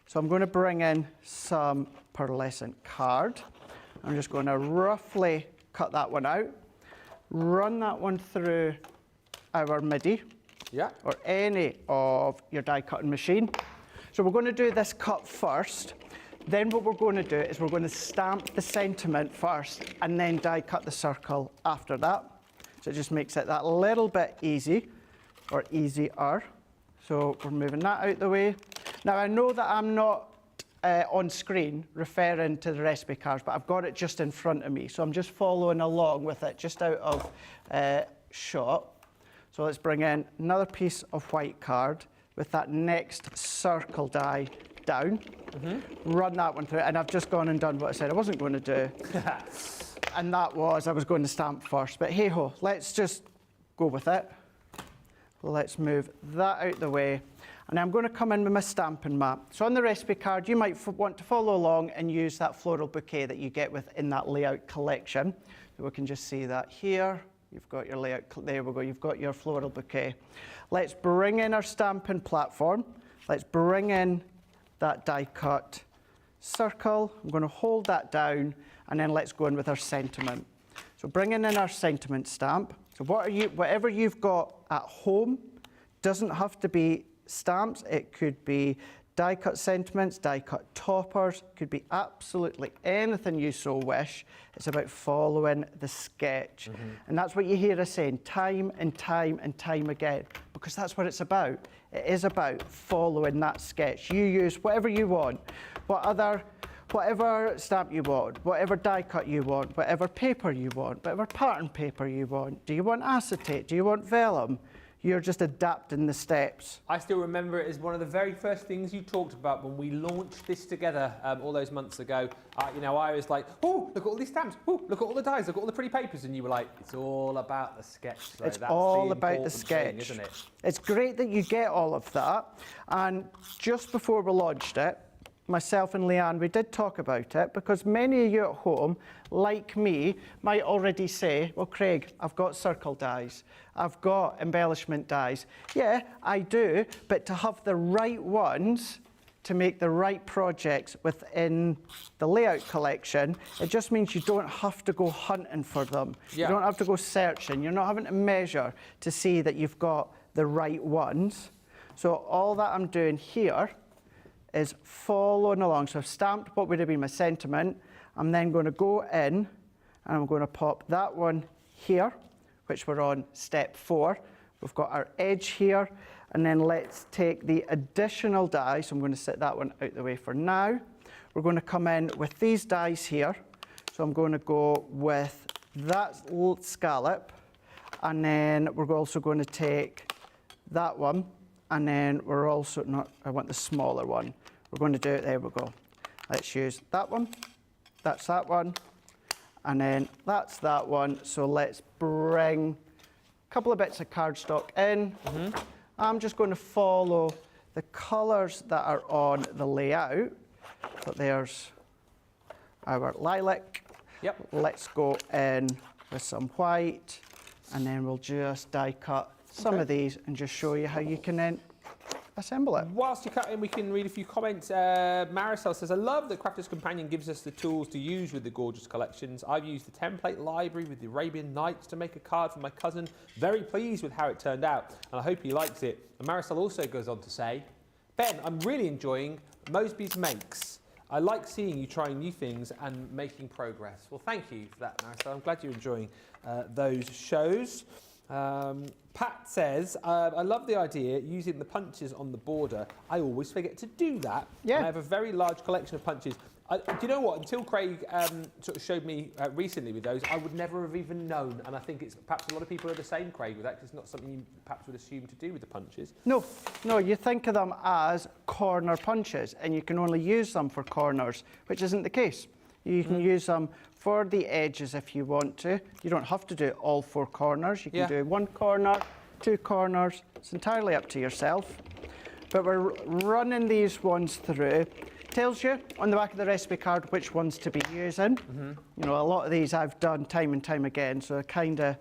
So I'm going to bring in some pearlescent card. I'm just going to roughly cut that one out, run that one through our MIDI, or any of your die cutting machine. So we're going to do this cut first. Then what we're going to do is we're going to stamp the sentiment first and then die cut the circle after that. So it just makes it that little bit easy, or easier. So we're moving that out the way. Now I know that I'm not on screen referring to the recipe cards, but I've got it just in front of me. So I'm just following along with it just out of shot. So let's bring in another piece of white card with that next circle die down. Run that one through, and I've just gone and done what I said I wasn't going to do. And that was, I was going to stamp first, but hey ho, let's just go with it. Let's move that out the way. And I'm going to come in with my stamping mat. So on the recipe card, you might want to follow along and use that floral bouquet that you get within that layout collection. So we can just see that here. You've got your layout, there we go, you've got your floral bouquet. Let's bring in our stamping platform. Let's bring in that die cut circle. I'm going to hold that down, and then let's go in with our sentiment. So bringing in our sentiment stamp. So whatever you've got at home doesn't have to be stamps. It could be die-cut sentiments, die-cut toppers, could be absolutely anything you so wish. It's about following the sketch. And that's what you hear us saying time and time and time again, because that's what it's about. It is about following that sketch. You use whatever you want, whatever stamp you want, whatever die cut you want, whatever paper you want, whatever pattern paper you want. Do you want acetate? Do you want vellum? You're just adapting the steps. I still remember it as one of the very first things you talked about when we launched this together all those months ago. You know, I was like, oh, look at all these stamps. Oh, look at all the dies. Look at all the pretty papers. And you were like, it's all about the sketch. So it's that's all the about the important sketch, thing, isn't it? It's great that you get all of that. And just before we launched it, myself and Leanne, we did talk about it, because many of you at home, like me, might already say, well, Craig, I've got circle dies, I've got embellishment dies. Yeah, I do, but to have the right ones to make the right projects within the layout collection, it just means you don't have to go hunting for them. Yeah. You don't have to go searching. You're not having to measure to see that you've got the right ones. So all that I'm doing here is following along. So I've stamped what would have been my sentiment. I'm then going to go in and I'm going to pop that one here, which we're on step 4. We've got our edge here, and then let's take the additional die. So I'm going to set that one out the way for now. We're going to come in with these dies here. So I'm going to go with that scallop, and then we're also going to take that one, and then we're also not, I want the smaller one. We're going to do it, there we go. Let's use that one, that's that one, and then that's that one. So let's bring a couple of bits of cardstock in. I'm just going to follow the colours that are on the layout. So there's our lilac. Yep. Let's go in with some white, and then we'll just die cut some of these and just show you how you can then assemble it. Whilst you're cutting, we can read a few comments. Marisol says, I love that Crafter's Companion gives us the tools to use with the gorgeous collections. I've used the template library with the Arabian Nights to make a card for my cousin. Very pleased with how it turned out, and I hope he likes it. And Marisol also goes on to say, Ben, I'm really enjoying Mosby's Makes. I like seeing you trying new things and making progress. Well, thank you for that, Marisol. I'm glad you're enjoying those shows. Pat says, I love the idea using the punches on the border. I always forget to do that. Yeah. I have a very large collection of punches. Do you know what? Until Craig sort of showed me recently with those, I would never have even known. And I think it's perhaps a lot of people are the same, Craig, with that, 'cause it's not something you perhaps would assume to do with the punches. No, you think of them as corner punches, and you can only use them for corners, which isn't the case. You can use them for the edges if you want to. You don't have to do all 4 corners. You can do 1 corner, 2 corners. It's entirely up to yourself. But we're running these ones through. Tells you on the back of the recipe card which ones to be using. You know, a lot of these I've done time and time again, so kind of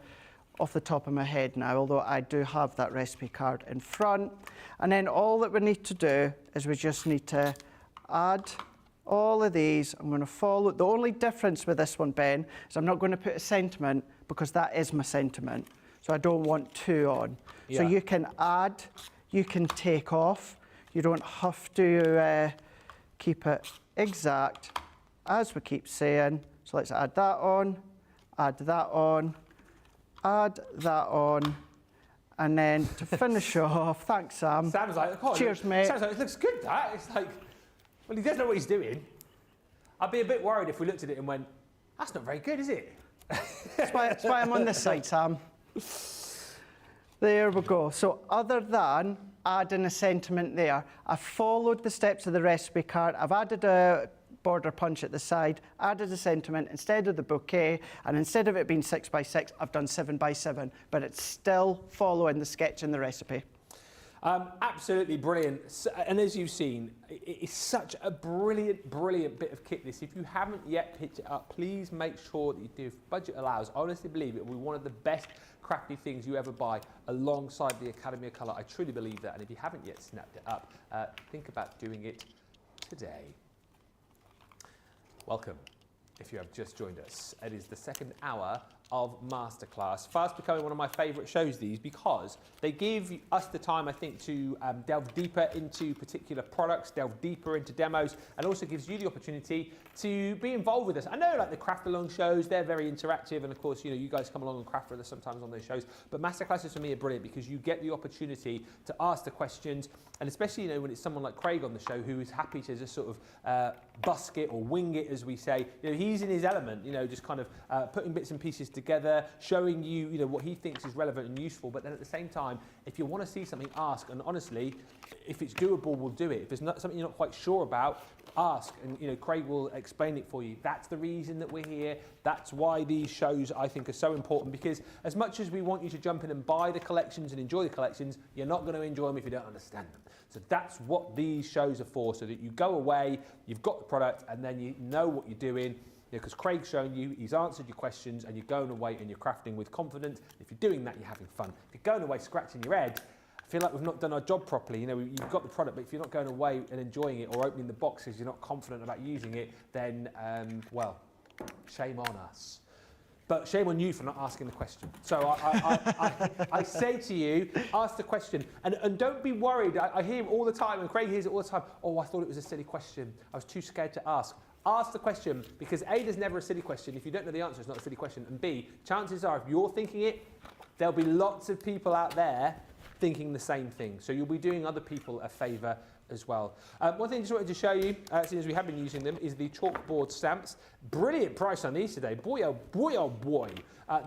off the top of my head now, although I do have that recipe card in front. And then all that we need to do is we just need to add all of these. I'm going to follow. The only difference with this one, Ben, is I'm not going to put a sentiment, because that is my sentiment. So I don't want 2 on. So you can add, you can take off. You don't have to keep it exact, as we keep saying. So let's add that on, add that on, add that on. And then to finish off, thanks, Sam. Sam's like, oh, cheers, mate. Sam's like, it looks good, that. It's like, well, he doesn't know what he's doing. I'd be a bit worried if we looked at it and went, that's not very good, is it? That's why I'm on this side, Sam. There we go. So other than adding a sentiment there, I've followed the steps of the recipe card. I've added a border punch at the side, added a sentiment instead of the bouquet, and instead of it being 6 by 6, I've done 7 by 7, but it's still following the sketch in the recipe. Absolutely brilliant. And as you've seen, it's such a brilliant, brilliant bit of kit this. If you haven't yet picked it up, please make sure that you do. If budget allows, I honestly believe it will be one of the best crafty things you ever buy alongside the Academy of Colour. I truly believe that. And if you haven't yet snapped it up, think about doing it today. Welcome. If you have just joined us, it is the second hour of Masterclass. Fast becoming one of my favourite shows, these, because they give us the time, I think, to delve deeper into particular products, delve deeper into demos, and also gives you the opportunity to be involved with us. I know, like the craft along shows, they're very interactive, and of course, you know, you guys come along and craft with us sometimes on those shows, but Masterclasses for me are brilliant because you get the opportunity to ask the questions, and especially, you know, when it's someone like Craig on the show who is happy to just sort of busk it or wing it, as we say. You know, he's in his element, you know, just kind of putting bits and pieces together, showing you, you know, what he thinks is relevant and useful. But then at the same time, if you want to see something, ask. And honestly, if it's doable, we'll do it. If there's not something you're not quite sure about, ask, and you know, Craig will explain it for you. That's the reason that we're here. That's why these shows, I think, are so important, because as much as we want you to jump in and buy the collections and enjoy the collections, you're not going to enjoy them if you don't understand them. So that's what these shows are for, so that you go away, you've got the product, and then you know what you're doing. Because Craig's shown you, he's answered your questions, and you're going away and you're crafting with confidence. If you're doing that, you're having fun. If you're going away scratching your head, I feel like we've not done our job properly. You know, you've got the product, but if you're not going away and enjoying it or opening the boxes, you're not confident about using it, then, well, shame on us. But shame on you for not asking the question. So I say to you, ask the question. And don't be worried. I hear all the time, and Craig hears it all the time, oh, I thought it was a silly question. I was too scared to ask. Ask the question, because A, there's never a silly question. If you don't know the answer, it's not a silly question. And B, chances are, if you're thinking it, there'll be lots of people out there thinking the same thing. So you'll be doing other people a favour as well. One thing I just wanted to show you, since we have been using them, is the Chalkboard stamps. Brilliant price on these today. Boy, oh boy, oh boy.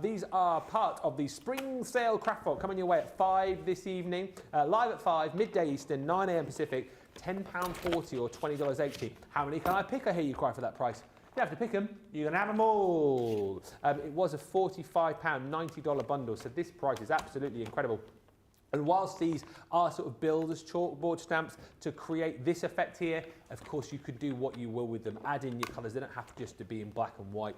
These are part of the spring sale craft vault, coming your way at 5 this evening. Live at 5, midday Eastern, 9 a.m. Pacific. £10.40 or $20.80. How many can I pick? I hear you cry for that price. You have to pick them. You can have them all. It was a £45, $90 bundle, so this price is absolutely incredible. And whilst these are sort of billed as chalkboard stamps to create this effect here, of course you could do what you will with them. Add in your colours. They don't have just to be in black and white.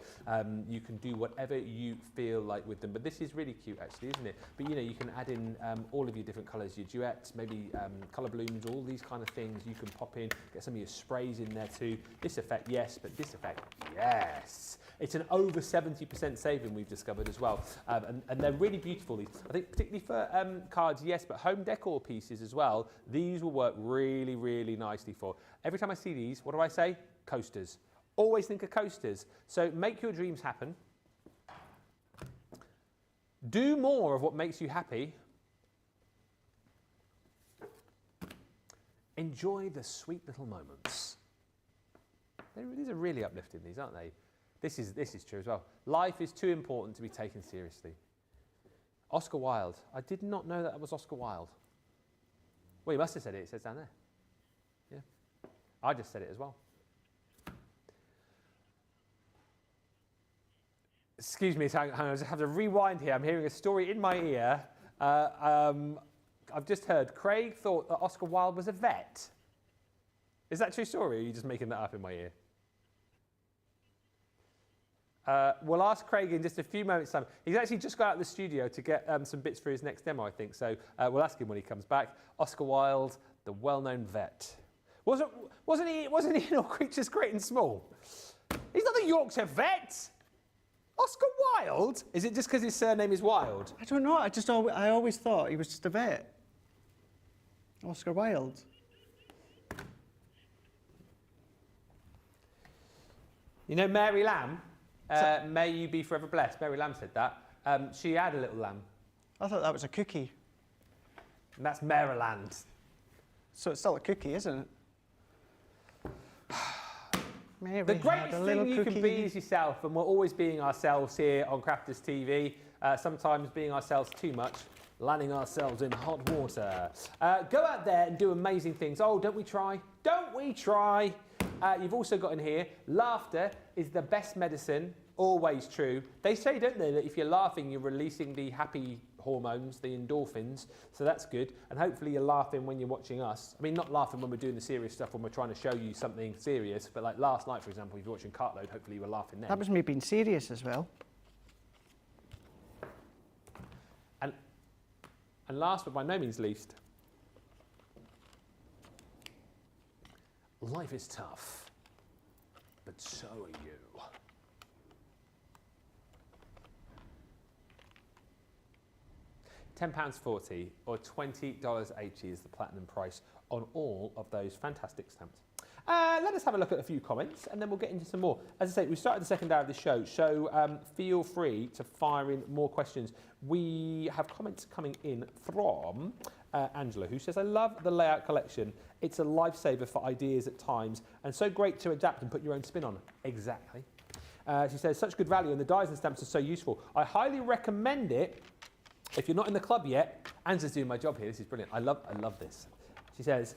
You can do whatever you feel like with them. But this is really cute, actually, isn't it? But you know, you can add in all of your different colours, your duets, maybe colour blooms, all these kind of things. You can pop in, get some of your sprays in there too. This effect, yes, but this effect, yes. It's an over 70% saving, we've discovered as well. And they're really beautiful. These, I think particularly for cards, yes, but home decor pieces as well, these will work really, really nicely for. Every time I see these, what do I say? Coasters. Always think of coasters. So make your dreams happen. Do more of what makes you happy. Enjoy the sweet little moments. These are really uplifting, these, aren't they? This is true as well. Life is too important to be taken seriously. Oscar Wilde. I did not know that was Oscar Wilde. Well, you must have said it. It says down there. Yeah. I just said it as well. Excuse me, hang on, I just have to rewind here. I'm hearing a story in my ear. I've just heard Craig thought that Oscar Wilde was a vet. Is that a true story, or are you just making that up in my ear? We'll ask Craig in just a few moments' time. He's actually just got out of the studio to get some bits for his next demo, I think. So we'll ask him when he comes back. Oscar Wilde, the well-known vet. Wasn't he in All Creatures Great and Small? He's not the Yorkshire vet. Oscar Wilde? Is it just because his surname is Wilde? I don't know. I always thought he was just a vet. Oscar Wilde. You know Mary Lamb? May you be forever blessed. Mary Lamb said that. She had a little lamb. I thought that was a cookie. And that's Maryland. So it's still a cookie, isn't it? Mary The greatest had a thing little you cookie. can be is yourself, and we're always being ourselves here on Crafters TV. Sometimes being ourselves too much, landing ourselves in hot water. Go out there and do amazing things. Oh, don't we try? Don't we try? You've also got in here, laughter is the best medicine. Always true. They say, don't they, that if you're laughing, you're releasing the happy hormones, the endorphins, so that's good. And hopefully you're laughing when you're watching us. I mean, not laughing when we're doing the serious stuff, when we're trying to show you something serious, but like last night, for example, if you're watching Cartload, hopefully you were laughing then. That was me being serious as well. And last but by no means least, life is tough, but so are you. £10.40 or $20.80 is the platinum price on all of those fantastic stamps. Let us have a look at a few comments and then we'll get into some more. As I say, we started the second hour of the show, so feel free to fire in more questions. We have comments coming in from Angela, who says, I love the layout collection. It's a lifesaver for ideas at times and so great to adapt and put your own spin on. Exactly. She says, such good value and the dies and stamps are so useful. I highly recommend it. If you're not in the club yet, Angela's doing my job here. This is brilliant. I love this. She says,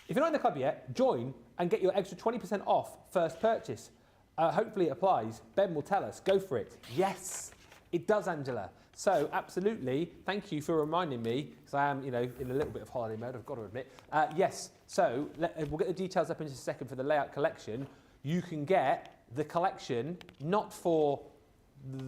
if you're not in the club yet, join and get your extra 20% off first purchase. Hopefully it applies. Ben will tell us. Go for it. Yes, it does, Angela. So absolutely, thank you for reminding me, because I am, in a little bit of holiday mode, I've got to admit. Yes, so we'll get the details up in just a second for the layout collection. You can get the collection not for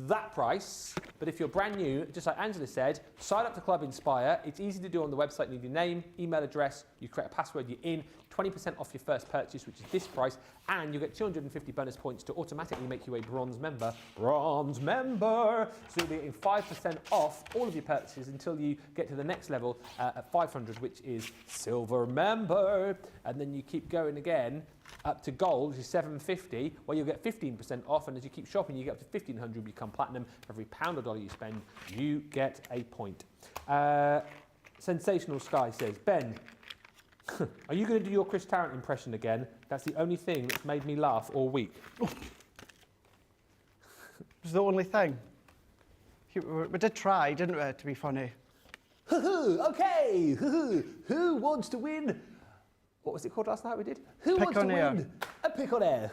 that price, but if you're brand new, just like Angela said, sign up to Club Inspire. It's easy to do on the website. You need your name, email address, you create a password, you're in, 20% off your first purchase, which is this price, and you get 250 bonus points to automatically make you a bronze member. Bronze member! So you'll be getting 5% off all of your purchases until you get to the next level at 500, which is silver member. And then you keep going again up to gold, which is 750, where you'll get 15% off, and as you keep shopping, you get up to 1,500, you become platinum. For every pound or dollar you spend, you get a point. Sensational Sky says, Ben, are you going to do your Chris Tarrant impression again? That's the only thing that's made me laugh all week. It's the only thing. We did try, didn't we, to be funny? Okay, who wants to win? What was it called last night we did? Who Pick wants to on air. win a pick on air?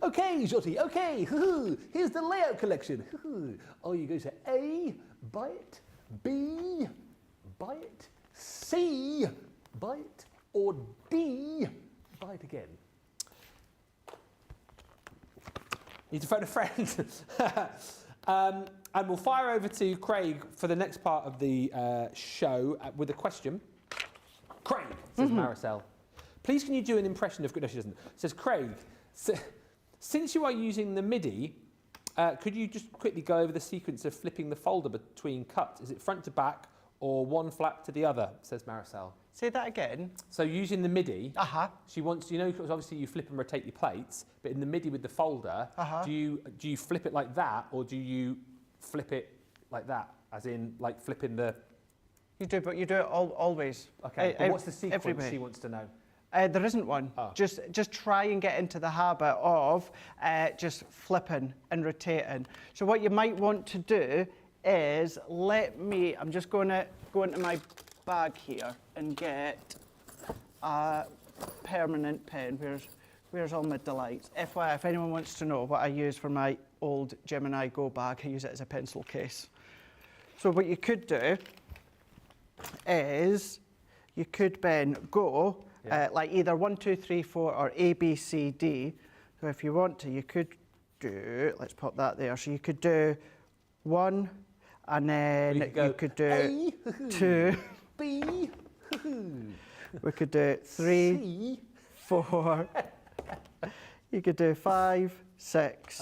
Okay, Jotty, okay. Here's the layout collection. Oh, you go to A, buy it, B, buy it, C, buy it, or D, buy it again. Need to phone a friend. And we'll fire over to Craig for the next part of the show with a question. Craig, says Maricel. Please can you do an impression of... No, she doesn't. Says, Craig, since you are using the MIDI, could you just quickly go over the sequence of flipping the folder between cuts? Is it front to back or one flap to the other, says Maricel. Say that again. So using the MIDI, Uh-huh. she wants, because obviously you flip and rotate your plates, but in the MIDI with the folder, do you flip it like that or do you flip it like that? As in, like flipping the... You do, but you do it always. Okay, but what's the sequence everywhere. she wants to know? There isn't one. Oh. Just try and get into the habit of just flipping and rotating. So what you might want to do is I'm just going to go into my bag here and get a permanent pen. Where's all my delights? FYI, if anyone wants to know what I use for my old Gemini Go bag, I use it as a pencil case. So what you could do is you could then go like either 1, 2, 3, 4 or A, B, C, D. So if you want to, you could do, let's pop that there. So you could do 1 and then you could do A, 2, B, we could do 3, C. 4, you could do 5, 6.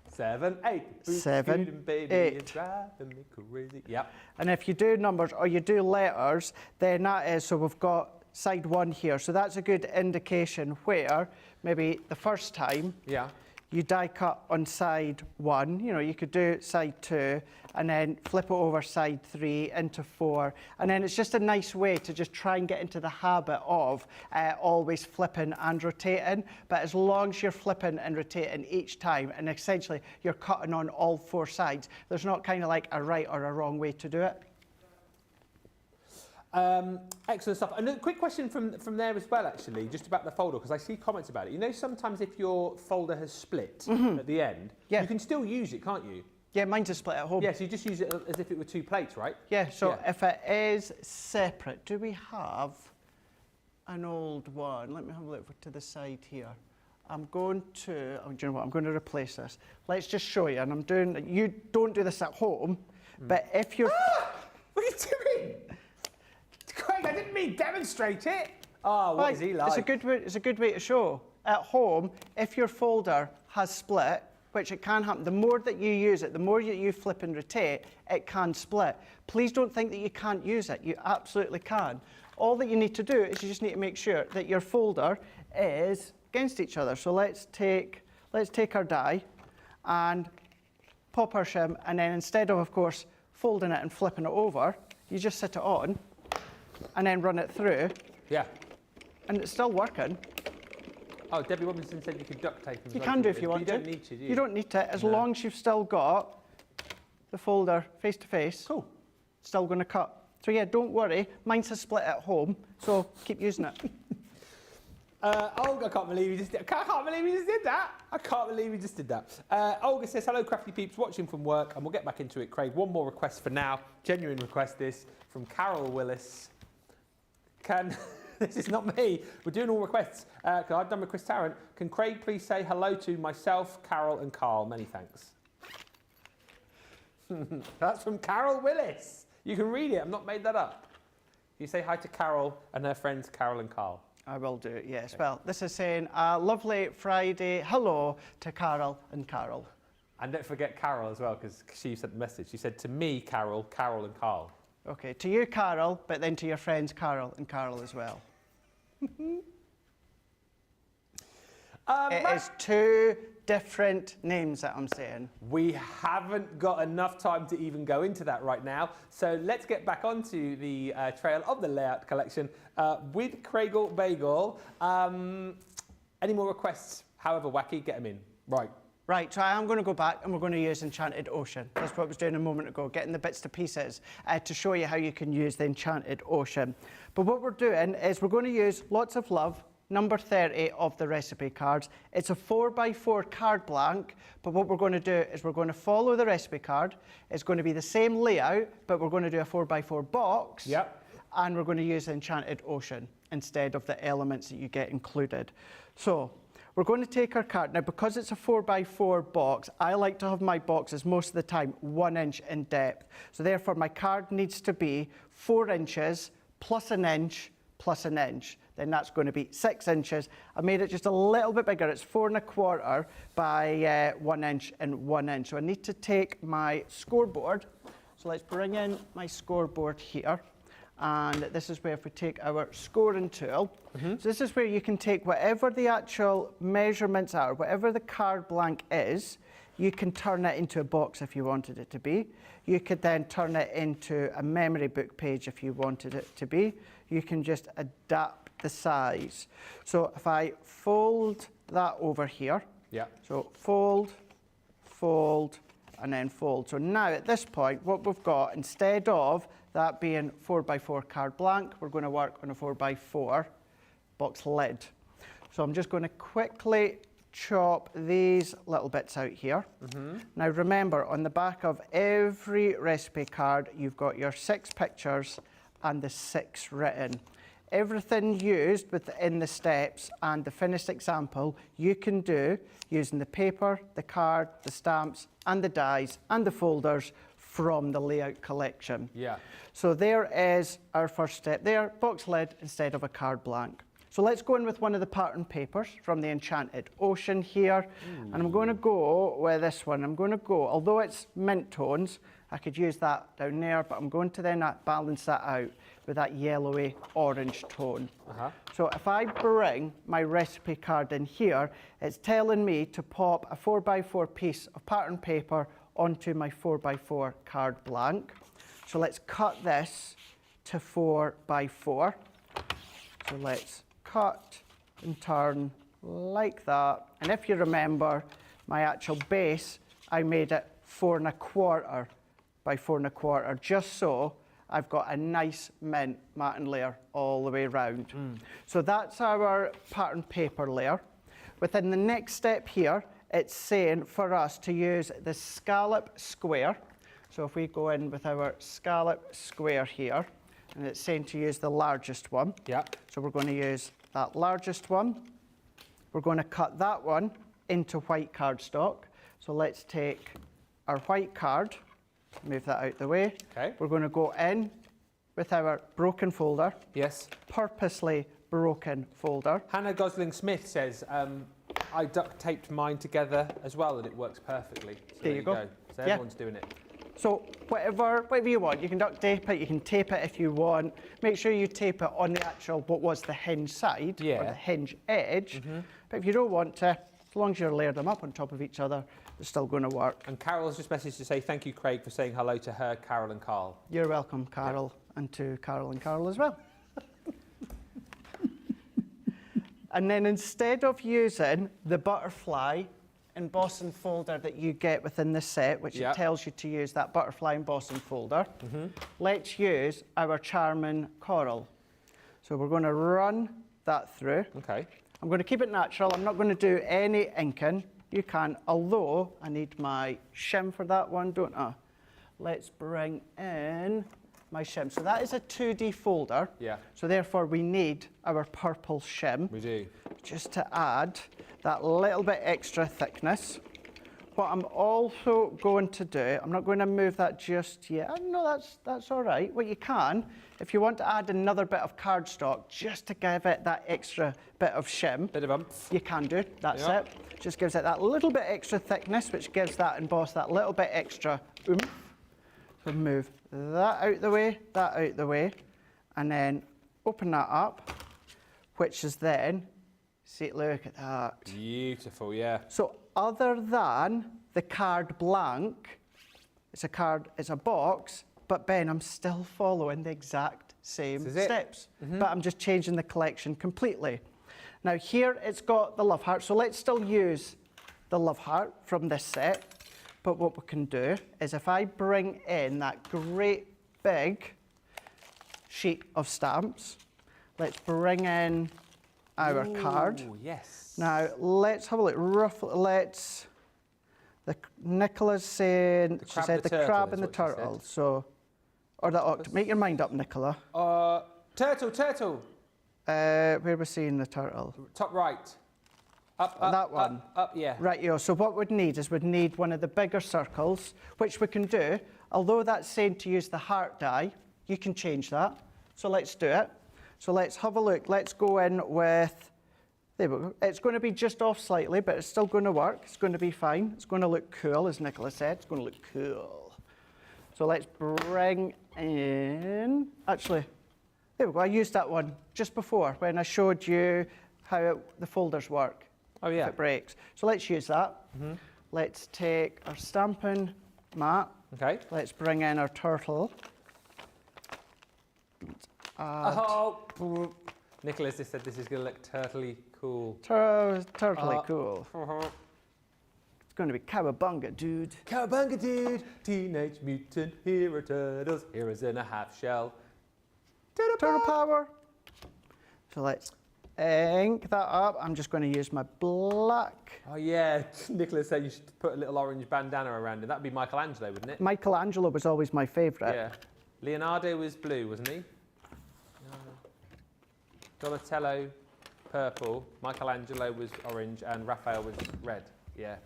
7, 8. 7, baby, 8. it's driving me crazy. Yep. And if you do numbers or you do letters, then that is, so we've got side 1 here. So that's a good indication where maybe the first time you die cut on side 1, you could do side 2 and then flip it over side 3 into 4. And then it's just a nice way to just try and get into the habit of always flipping and rotating. But as long as you're flipping and rotating each time and essentially you're cutting on all 4 sides, there's not kind of like a right or a wrong way to do it. Excellent stuff. And a quick question from there as well, actually, just about the folder, because I see comments about it. Sometimes if your folder has split at the end, you can still use it, can't you? Yeah, mine's a split at home. Yes, you just use it as if it were 2 plates, right? Yeah, so if it is separate, do we have an old one? Let me have a look to the side here. I'm going to, do you know what, I'm going to replace this. Let's just show you, and you don't do this at home, but if you're... What are you doing? Craig, I didn't mean demonstrate it. Oh, what is he like? It's a good way to show. At home, if your folder has split, which it can happen, the more that you use it, the more you flip and rotate, it can split. Please don't think that you can't use it. You absolutely can. All that you need to do is you just need to make sure that your folder is against each other. So let's take our die and pop our shim, and then instead of course, folding it and flipping it over, you just sit it on and then run it through. Yeah. And it's still working. Oh, Debbie Robinson said you could duct tape them. You can do if you want to. You don't need to, do you? You don't need to, as long as you've still got the folder face to face. Cool. Still going to cut. So yeah, don't worry. Mine's a split at home, so keep using it. Olga, I can't believe you just did that. I can't believe you just did that. I can't believe you just did that. Olga says, hello, crafty peeps, watching from work, and we'll get back into it, Craig. One more request for now. Genuine request this from Carol Willis. This is not me. We're doing all requests. I've done with Chris Tarrant. Can Craig please say hello to myself, Carol, and Carl? Many thanks. That's from Carol Willis. You can read it. I've not made that up. You say hi to Carol and her friends, Carol and Carl. I will do, yes. Okay. Well, this is saying a lovely Friday hello to Carol and Carol. And don't forget Carol as well, because she sent the message. She said to me, Carol, Carol and Carl. Okay, to you, Carol, but then to your friends, Carol and Carol as well. It is two different names that I'm saying. We haven't got enough time to even go into that right now. So let's get back onto the trail of the layout collection with Craigle Bagel. Any more requests, however wacky, get them in. Right. Right, so I am going to go back and we're going to use Enchanted Ocean. That's what I was doing a moment ago, getting the bits to pieces to show you how you can use the Enchanted Ocean. But what we're doing is we're going to use Lots of Love, number 30 of the recipe cards. It's a 4x4 card blank, but what we're going to do is we're going to follow the recipe card. It's going to be the same layout, but we're going to do a 4x4 box. Yep. And we're going to use the Enchanted Ocean instead of the elements that you get included. So we're going to take our card. Now, because it's a 4x4 box, I like to have my boxes most of the time 1 inch in depth. So therefore, my card needs to be 4 inches plus an inch plus an inch. Then that's going to be 6 inches. I made it just a little bit bigger. It's 4 1/4 by 1 inch and 1 inch. So I need to take my scoreboard. So let's bring in my scoreboard here. And this is where if we take our scoring tool. So this is where you can take whatever the actual measurements are, whatever the card blank is, you can turn it into a box if you wanted it to be. You could then turn it into a memory book page if you wanted it to be. You can just adapt the size. So if I fold that over here, so fold, fold, and then fold. So now at this point, what we've got, instead of that being 4x4 card blank, we're going to work on a 4x4 box lid. So I'm just going to quickly chop these little bits out here. Now remember, on the back of every recipe card, you've got your 6 pictures and the 6 written. Everything used within the steps and the finished example, you can do using the paper, the card, the stamps, and the dies, and the folders from the layout collection. So there is our first step there, box lid instead of a card blank. So let's go in with one of the pattern papers from the Enchanted Ocean here. And I'm going to go with this one. I'm going to go, although it's mint tones, I could use that down there, but I'm going to then balance that out with that yellowy orange tone. So if I bring my recipe card in here, it's telling me to pop a 4x4 piece of pattern paper onto my 4x4 card blank. So let's cut this to 4x4. So let's cut and turn like that. And if you remember, my actual base, I made it 4 1/4 by 4 1/4, just so I've got a nice mint matting layer all the way around. So that's our pattern paper layer. Within the next step here, it's saying for us to use the scallop square. So if we go in with our scallop square here, and it's saying to use the largest one. So we're going to use that largest one. We're going to cut that one into white cardstock. So let's take our white card, move that out the way. We're going to go in with our broken folder. Purposely broken folder. Hannah Gosling Smith says, I duct taped mine together as well, and it works perfectly. So There you go. So Yeah. everyone's doing it. So whatever you want, you can duct tape it, you can tape it if you want. Make sure you tape it on the actual, what was the hinge side, or Yeah. the hinge edge. But if you don't want to, as long as you layer them up on top of each other, it's still going to work. And Carol's just messaged to say thank you, Craig, for saying hello to her, Carol and Carl. You're welcome, Carol, and to Carol and Carol as well. And then instead of using the butterfly embossing folder that you get within the set, which Yeah. it tells you to use that butterfly embossing folder, let's use our charming coral. So we're going to run that through. Okay. I'm going to keep it natural. I'm not going to do any inking. You can, although I need my shim for that one, don't I? Let's bring in my shim. So that is a 2D folder. Yeah. So therefore we need our purple shim We do. just to add that little bit extra thickness. What I'm also going to do, I'm not going to move that just yet. No, that's all right. What you can, if you want to add another bit of cardstock just to give it that extra bit of shim, Bit of umph. you can do. That's Yeah. it. Just gives it that little bit extra thickness, which gives that emboss that little bit extra oomph. So move that out the way, that out the way, and then open that up, which is then, see, look at that. Beautiful, yeah. So other than the card blank, it's a box, but Ben, I'm still following the exact same This is it. steps, but I'm just changing the collection completely. Now here it's got the love heart, so let's still use the love heart from this set, but what we can do is if I bring in that great big sheet of stamps, let's bring in our card. Ooh, yes. Now, let's have a look. Nicola's saying, she crab said and the the turtle crab is and the what she said. turtle. So, or the octopus. Make your mind up, Nicola. Turtle. Where we're seeing the turtle. Top right. Up, That one. Up, yeah. Right, yo. So what we'd need is we'd need one of the bigger circles, which we can do. Although that's saying to use the heart die, you can change that. So let's do it. So let's have a look. Let's go in with, there we go. It's going to be just off slightly, but it's still going to work. It's going to be fine. It's going to look cool, as Nicola said. It's going to look cool. So let's bring in, actually, there we go. I used that one just before when I showed you how the folders work. Oh, yeah. If it breaks. So let's use that. Let's take our stamping mat. Okay. Let's bring in our turtle. Oh, Nicholas just said this is going to look turtly cool. Turtly cool. It's going to be cowabunga, dude. Cowabunga dude, Teenage Mutant Hero Turtles, heroes in a half shell. Turtle power. So let's ink that up. I'm just going to use my black. Oh yeah, Nicholas said you should put a little orange bandana around it. That'd be Michelangelo, wouldn't it? Michelangelo was always my favourite. Yeah. Leonardo was blue, wasn't he? Donatello, purple. Michelangelo was orange, and Raphael was red. Yeah.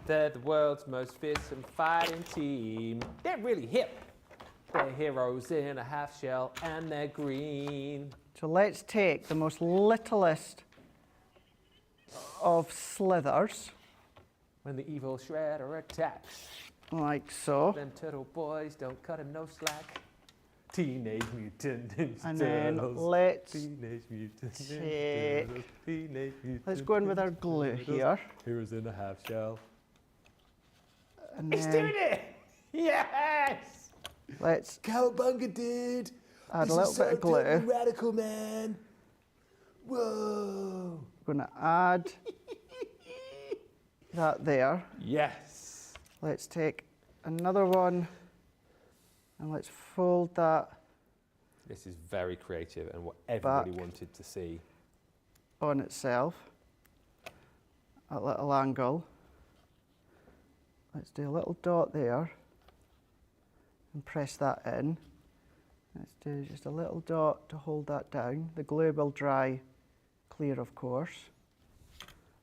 They're the world's most fearsome fighting team. They're really hip. They're heroes in a half shell, and they're green. So let's take the most littlest of slithers, When the evil shredder attacks, like so. them turtle boys don't cut him no slack. Teenage Mutant Ninja And then Turtles. let's Teenage Mutant Ninja take- Turtles. Teenage Mutant Let's go in with our Ninja glue Turtles. here. Heroes in a half shell. And It's then doing it! Yes! let's Cowabunga, dude! add a little bit of glue. Radical, man! Whoa! We're going to add that there. Yes! Let's take another one and let's fold that This is very creative and what everybody wanted to see. on itself at a little angle. Let's do a little dot there and press that in. Let's do just a little dot to hold that down. The glue will dry clear, of course.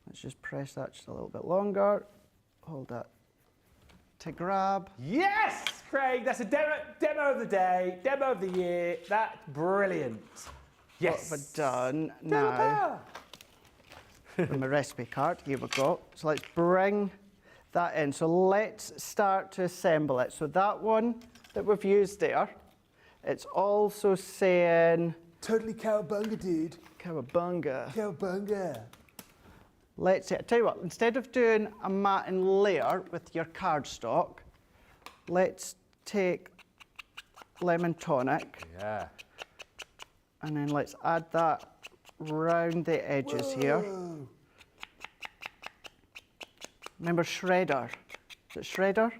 Let's just press that just a little bit longer. Hold that to grab. Yes, Craig, that's a demo of the day, demo of the year. That's brilliant. Yes. What we've done Turtle now. power. with my recipe card. Here we go. So let's bring that in. So let's start to assemble it. So that one that we've used there, it's also saying... Totally cowabunga, dude. Cowabunga. Cowabunga. Let's see, I tell you what, instead of doing a mat and layer with your cardstock, let's take lemon tonic. Yeah. And then let's add that round the edges here. Remember shredder? Is it shredder?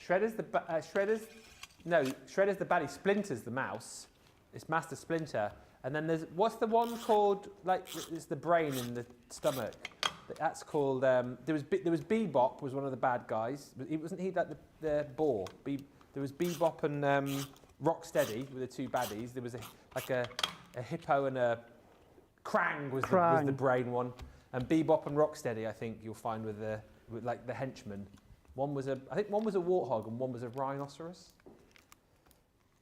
Shredder's the Shredder's the baddie. Splinter's the mouse. It's Master Splinter. And then there's what's the one called? Like it's the brain in the stomach. That's called. There was Bebop was one of the bad guys. Wasn't he like the boar? There was Bebop and Rocksteady were the two baddies. There was a hippo and a Krang was the brain one. And Bebop and Rocksteady, I think you'll find with the henchmen. I think one was a warthog and one was a rhinoceros.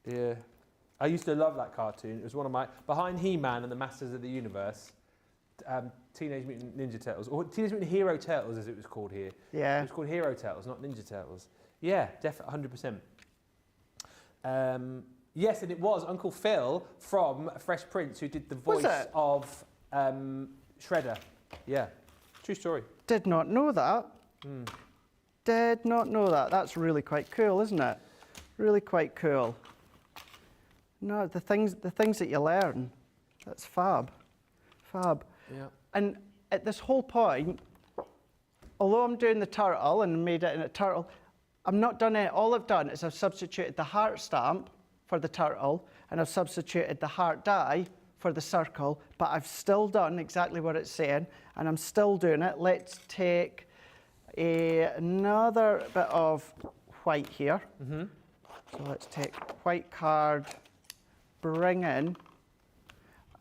Yeah. I used to love that cartoon. It was one of my behind He-Man and the Masters of the Universe. Teenage Mutant Ninja Turtles, or Teenage Mutant Hero Turtles, as it was called here. Yeah. It was called Hero Turtles, not Ninja Turtles. Yeah, definitely, 100%. Yes, and it was Uncle Phil from Fresh Prince who did the voice of Shredder. Yeah, true story. Did not know that. Did not know that. That's really quite cool, isn't it? Really quite cool. No, the things that you learn, that's fab. Fab. Yeah. And at this whole point, although I'm doing the turtle and made it in a turtle, I'm not done it. All I've done is I've substituted the heart stamp for the turtle and I've substituted the heart die for the circle, but I've still done exactly what it's saying and I'm still doing it. Let's take another bit of white here. So let's take white card, bring in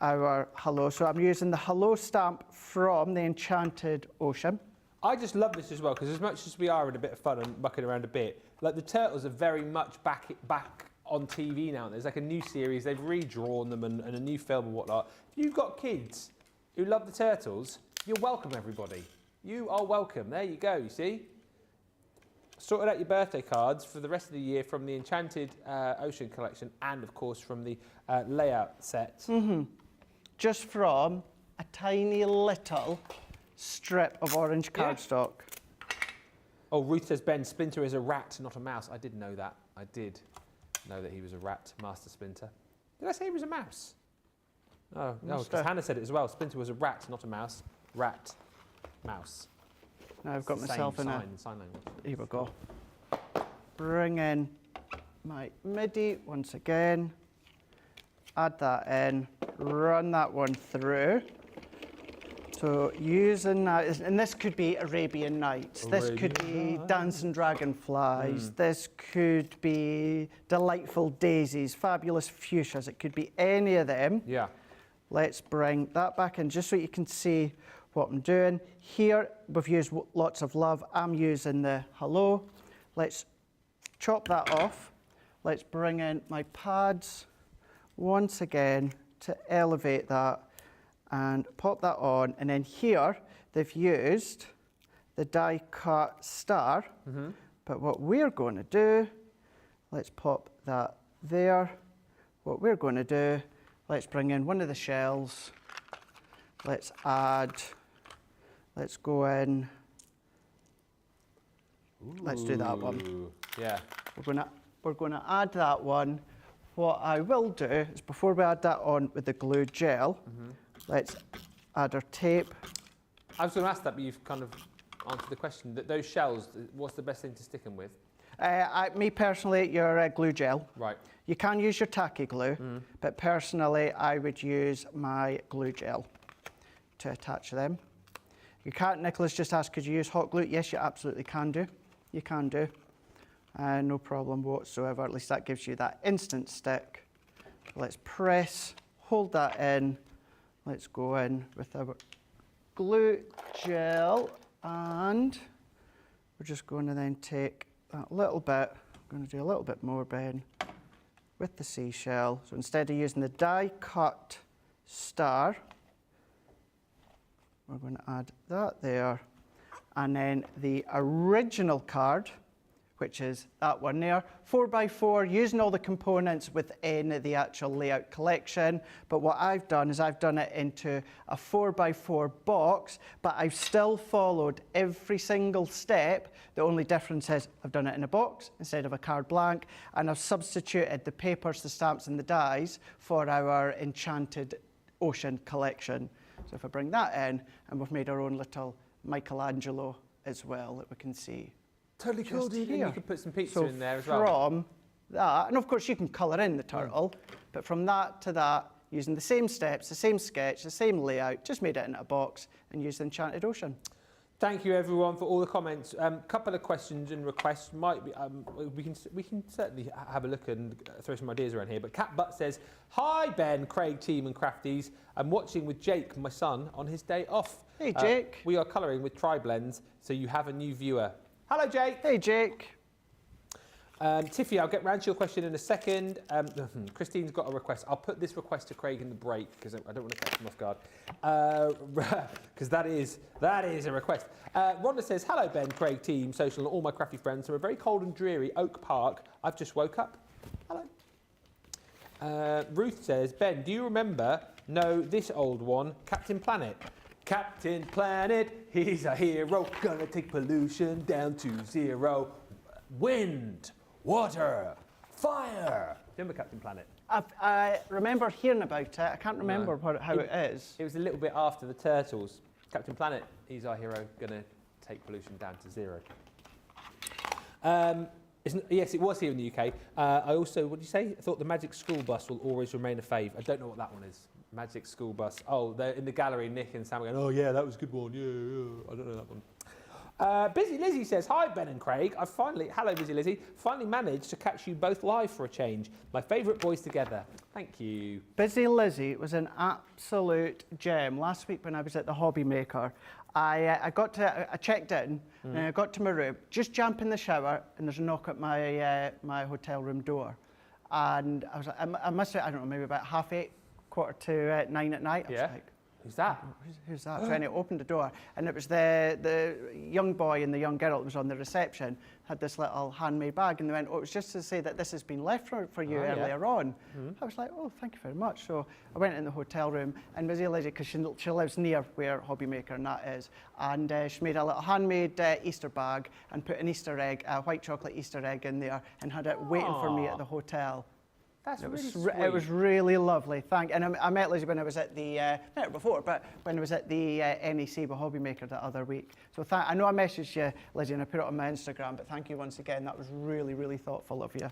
our hello. So I'm using the hello stamp from the Enchanted Ocean. I just love this as well because as much as we are in a bit of fun and mucking around a bit, like the Turtles are very much back on TV now. There's like a new series, they've redrawn them and a new film and whatnot. If you've got kids who love the Turtles, you're welcome, everybody. You are welcome. There you go, you see? Sorted out your birthday cards for the rest of the year from the Enchanted Ocean collection and, of course, from the layout set. Just from a tiny little strip of orange cardstock. Oh, Ruth says, Ben, Splinter is a rat, not a mouse. I did know that. I did know that he was a rat, Master Splinter. Did I say he was a mouse? Oh, no, because Hannah said it as well. Splinter was a rat, not a mouse. Rat, mouse. Now I've got myself in a... sign language. Here we go. Bring in my MIDI once again. Add that in. Run that one through. So using that, and this could be Arabian Nights. This could be Dancing Dragonflies. This could be Delightful Daisies, Fabulous Fuchsias. It could be any of them. Yeah. Let's bring that back in just so you can see what I'm doing. Here, we've used lots of love. I'm using the hello. Let's chop that off. Let's bring in my pads once again to elevate that and pop that on. And then here, they've used the die cut star. But what we're going to do, let's pop that there. What we're going to do, let's bring in one of the shells. Let's add, let's go in. Let's do that one. Yeah. We're going to add that one. What I will do is before we add that on with the glue gel, let's add our tape. I was going to ask that, but you've kind of answered the question. Those shells, what's the best thing to stick them with? Me personally, your glue gel. Right. You can use your tacky glue, but personally, I would use my glue gel to attach them. You can't, Nicholas just asked, could you use hot glue? Yes, you absolutely can do. You can do. No problem whatsoever. At least that gives you that instant stick. Let's press, hold that in. Let's go in with our glue gel, and we're just going to then take that little bit. I'm going to do a little bit more, Ben, with the seashell. So instead of using the die cut star, we're going to add that there. And then the original card, which is that one there, 4x4, using all the components within the actual layout collection. But what I've done is I've done it into a 4x4 box, but I've still followed every single step. The only difference is I've done it in a box instead of a card blank, and I've substituted the papers, the stamps, and the dies for our Enchanted Ocean collection. So if I bring that in, and we've made our own little Michelangelo as well that we can see. Totally cool, dude. And you could put some pizza So in there as well. from that, and of course you can colour in the turtle, but from that to that, using the same steps, the same sketch, the same layout, just made it into a box and used the Enchanted Ocean. Thank you, everyone, for all the comments. Couple of questions and requests might be. We can certainly have a look and throw some ideas around here. But Cat Butt says, "Hi Ben, Craig, team, and Crafties. I'm watching with Jake, my son, on his day off. Hey Jake. We are colouring with Tri-Blends, so you have a new viewer. Hello, Jake. Hey Jake. Tiffy, I'll get round to your question in a second. Christine's got a request. I'll put this request to Craig in the break because I don't want to catch him off guard. Because that is a request. Rhonda says, "Hello Ben, Craig, team, social, and all my crafty friends from a very cold and dreary Oak Park. I've just woke up." Hello. Ruth says, "Ben, do you remember? No, this old one, Captain Planet. Captain Planet, he's a hero, gonna take pollution down to zero. Wind, water, fire." Remember Captain Planet? I remember hearing about it. I can't remember how it is. It was a little bit after the Turtles. Captain Planet, he's our hero, gonna take pollution down to zero. Yes, it was here in the UK. I also, what did you say? I thought the Magic School Bus will always remain a fave. I don't know what that one is. Magic School Bus. Oh, they're in the gallery, Nick and Sam are going, "Oh yeah, that was a good one. Yeah. I don't know that one." Busy Lizzie says, "Hi Ben and Craig. Hello Busy Lizzie. Finally managed to catch you both live for a change. My favourite boys together." Thank you. Busy Lizzie was an absolute gem. Last week when I was at the Hobby Maker, I checked in and I got to my room, just jump in the shower, and there's a knock at my hotel room door. And I was like, I must have, I don't know, maybe about 8:30, 9:45 at night. I was like, Who's that? Who's that? So I opened the door, and it was the young boy and the young girl that was on the reception, had this little handmade bag, and they went, "Oh, it was just to say that this has been left for you earlier on." I was like, "Oh, thank you very much." So I went in the hotel room, and Busy Lizzie, because she lives near where Hobby Maker and that is, and she made a little handmade Easter bag and put an Easter egg, a white chocolate Easter egg in there, and had it waiting for me at the hotel. That's really sweet. It was really lovely. And I met Lizzie when I was at the, met her before, but when I was at the NEC with Hobby Maker the other week. So I know I messaged you, Lizzie, and I put it on my Instagram, but thank you once again. That was really, really thoughtful of you.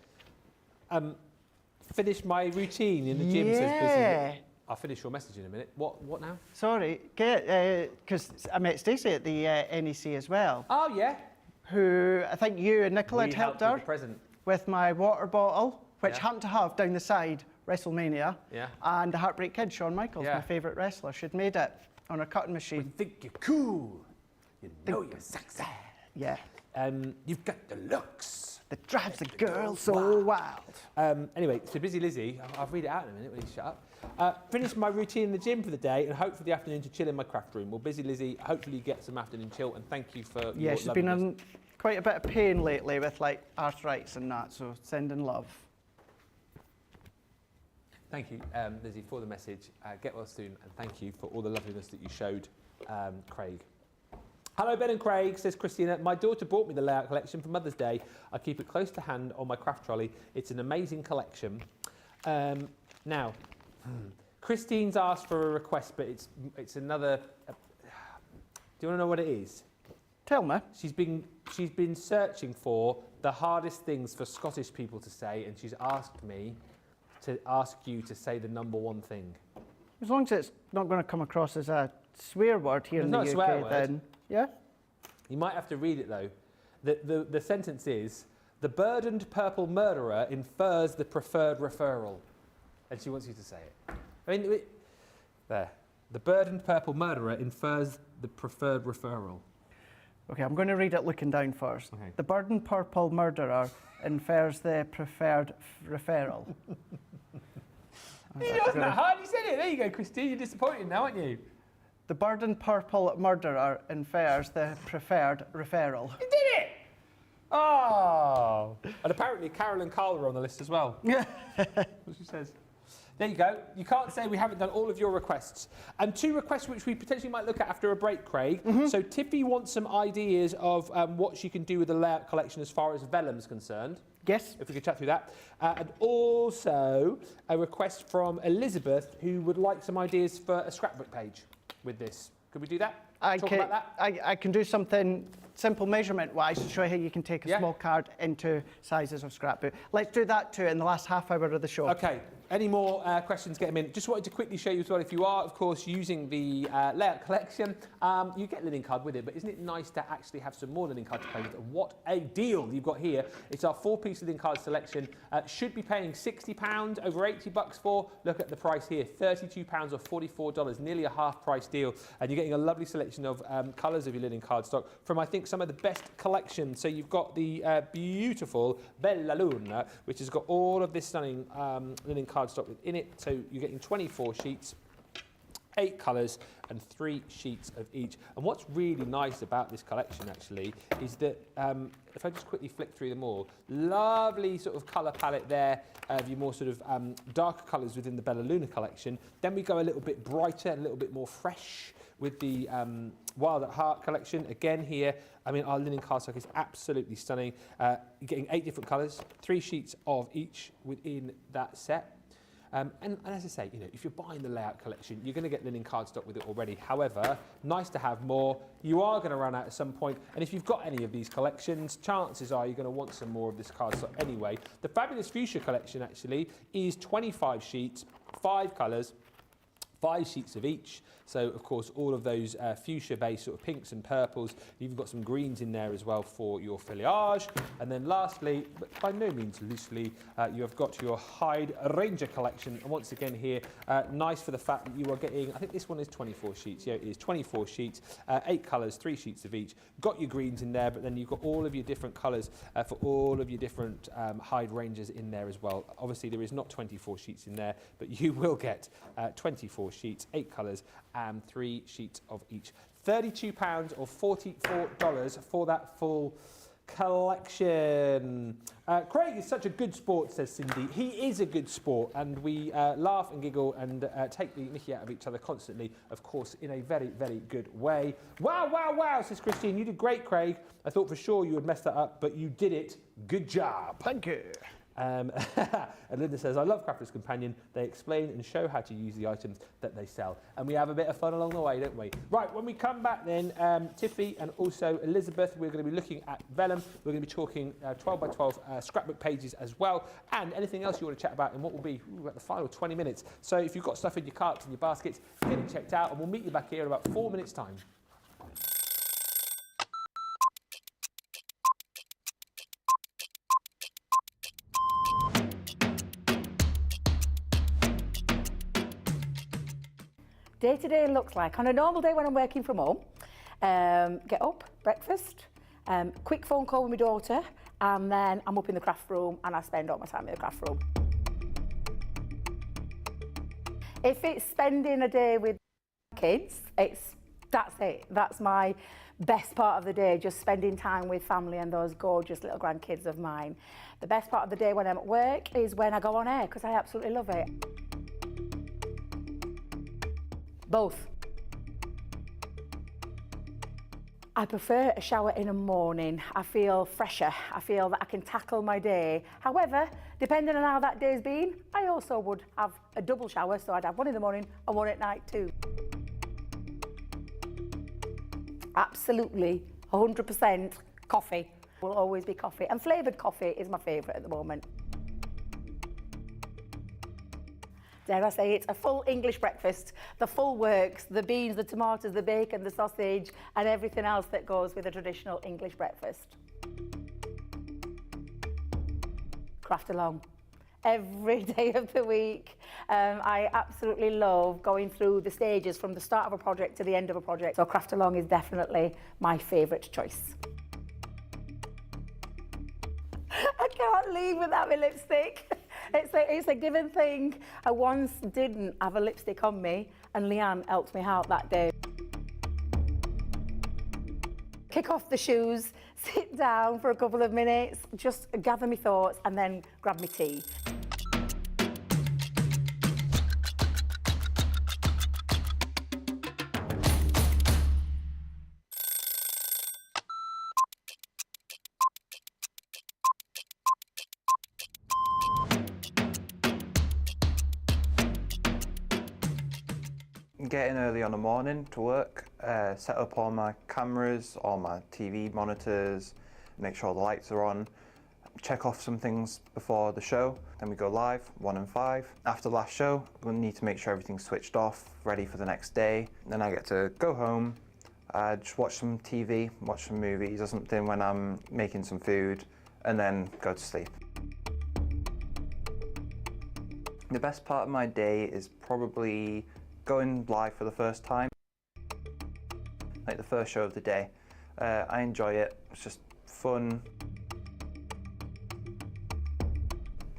Finish my routine in the gym, says Busy. I'll finish your message in a minute. What now? Sorry, because I met Stacey at the NEC as well. Oh, yeah. Who I think you and Nicola had helped her with the present. with my water bottle, which happened to have down the side WrestleMania, and the Heartbreak Kid, Shawn Michaels, my favourite wrestler. She'd made it on her cutting machine. You think you're cool, you know you're sexy. Yeah. You've got the looks. That drives the girl so wild. Anyway, so Busy Lizzie, I'll read it out in a minute when you shut up. Finish my routine in the gym for the day and hope for the afternoon to chill in my craft room. Well, Busy Lizzie, hopefully you get some afternoon chill, and thank you for your she's been in quite a bit of pain lately with like arthritis and that, so sending love. Thank you, Lizzie, for the message. Get well soon, and thank you for all the loveliness that you showed, Craig. Hello, Ben and Craig, says Christina. My daughter bought me the layout collection for Mother's Day. I keep it close to hand on my craft trolley. It's an amazing collection. Now, Christine's asked for a request, but it's another. Do you want to know what it is? Tell me. She's been searching for the hardest things for Scottish people to say, and she's asked me to ask you to say the #1 thing. As long as it's not going to come across as a swear word here in the UK, then yeah. You might have to read it though. The sentence is, "The burdened purple murderer infers the preferred referral," and she wants you to say it. I mean, there. The burdened purple murderer infers the preferred referral. Okay, I'm going to read it looking down first. Okay. The burdened purple murderer infers the preferred referral. It wasn't that hard. You said it. There you go, Christine. You're disappointed now, aren't you? The bird and purple murderer infers the preferred referral. You did it! Oh! And apparently Carol and Carl are on the list as well. Yeah. What she says. There you go. You can't say we haven't done all of your requests. And 2 requests which we potentially might look at after a break, Craig. So Tiffy wants some ideas of what she can do with the layout collection as far as Vellum is concerned. Yes. If we could chat through that. And also a request from Elizabeth, who would like some ideas for a scrapbook page with this. Could we do that? Talk about that? I can do something simple measurement-wise to show you how you can take a small card into sizes of scrapbook. Let's do that too in the last half hour of the show. Okay. Any more questions, get them in. Just wanted to quickly show you as well, if you are, of course, using the layout collection, you get linen card with it, but isn't it nice to actually have some more linen card to play with? What a deal you've got here. It's our 4-piece linen card selection. Should be paying £60, over $80 for. Look at the price here, £32 or $44, nearly a half price deal. And you're getting a lovely selection of colours of your linen card stock from, I think, some of the best collections. So you've got the beautiful Vellum, which has got all of this stunning linen card stock within it, so you're getting 24 sheets, 8 colours and 3 sheets of each. And what's really nice about this collection actually is that if I just quickly flick through them all, lovely sort of colour palette there of your more sort of darker colours within the Bella Luna collection. Then we go a little bit brighter, a little bit more fresh with the Wild at Heart collection. Again here, I mean, our linen cardstock is absolutely stunning. You're getting 8 different colours, 3 sheets of each within that set. And as I say, you know, if you're buying the layout collection, you're going to get linen cardstock with it already. However, nice to have more. You are going to run out at some point. And if you've got any of these collections, chances are you're going to want some more of this cardstock anyway. The Fabulous Fuchsia collection actually is 25 sheets, 5 colours, 5 sheets of each. So, of course, all of those fuchsia-based sort of pinks and purples. You've got some greens in there as well for your foliage. And then lastly, but by no means loosely, you have got your Hyde Ranger collection. And once again here, nice for the fact that you are getting, I think this one is 24 sheets. Yeah, it is 24 sheets, 8 colours, 3 sheets of each. Got your greens in there, but then you've got all of your different colours for all of your different Hyde Rangers in there as well. Obviously, there is not 24 sheets in there, but you will get 24 sheets, 8 colours, and 3 sheets of each. £32 or $44 for that full collection. Craig is such a good sport, says Cindy. He is a good sport, and we laugh and giggle and take the mickey out of each other constantly, of course, in a very, very good way. Wow, wow, wow, says Christine. You did great, Craig. I thought for sure you would mess that up, but you did it. Good job. Thank you. And Linda says, I love Crafter's Companion. They explain and show how to use the items that they sell. And we have a bit of fun along the way, don't we? Right, when we come back then, Tiffy and also Elizabeth, we're going to be looking at Vellum. We're going to be talking 12 by 12 scrapbook pages as well. And anything else you want to chat about in what will be about the final 20 minutes. So if you've got stuff in your carts and your baskets, get it checked out. And we'll meet you back here in about 4 minutes' time. Day to day looks like, on a normal day when I'm working from home, get up, breakfast, quick phone call with my daughter, and then I'm up in the craft room and I spend all my time in the craft room. If it's spending a day with kids, that's it. That's my best part of the day, just spending time with family and those gorgeous little grandkids of mine. The best part of the day when I'm at work is when I go on air, because I absolutely love it. Both. I prefer a shower in the morning. I feel fresher. I feel that I can tackle my day. However, depending on how that day's been, I also would have a double shower, so I'd have one in the morning and one at night too. Absolutely, 100% coffee. Will always be coffee. And flavoured coffee is my favourite at the moment. Dare I say, it's a full English breakfast, the full works, the beans, the tomatoes, the bacon, the sausage, and everything else that goes with a traditional English breakfast. Craft along. Every day of the week. I absolutely love going through the stages from the start of a project to the end of a project. So craft along is definitely my favourite choice. I can't leave without my lipstick. It's a given thing. I once didn't have a lipstick on me and Leanne helped me out that day. kick off the shoes, sit down for a couple of minutes, just gather my thoughts and then grab my tea. Get in early on the morning to work, set up all my cameras, all my TV monitors, make sure the lights are on, check off some things before the show, then we go live, 1 and 5. After the last show, we'll need to make sure everything's switched off, ready for the next day. Then I get to go home, just watch some TV, watch some movies or something when I'm making some food, and then go to sleep. The best part of my day is probably going live for the first time, like the first show of the day. I enjoy it, it's just fun.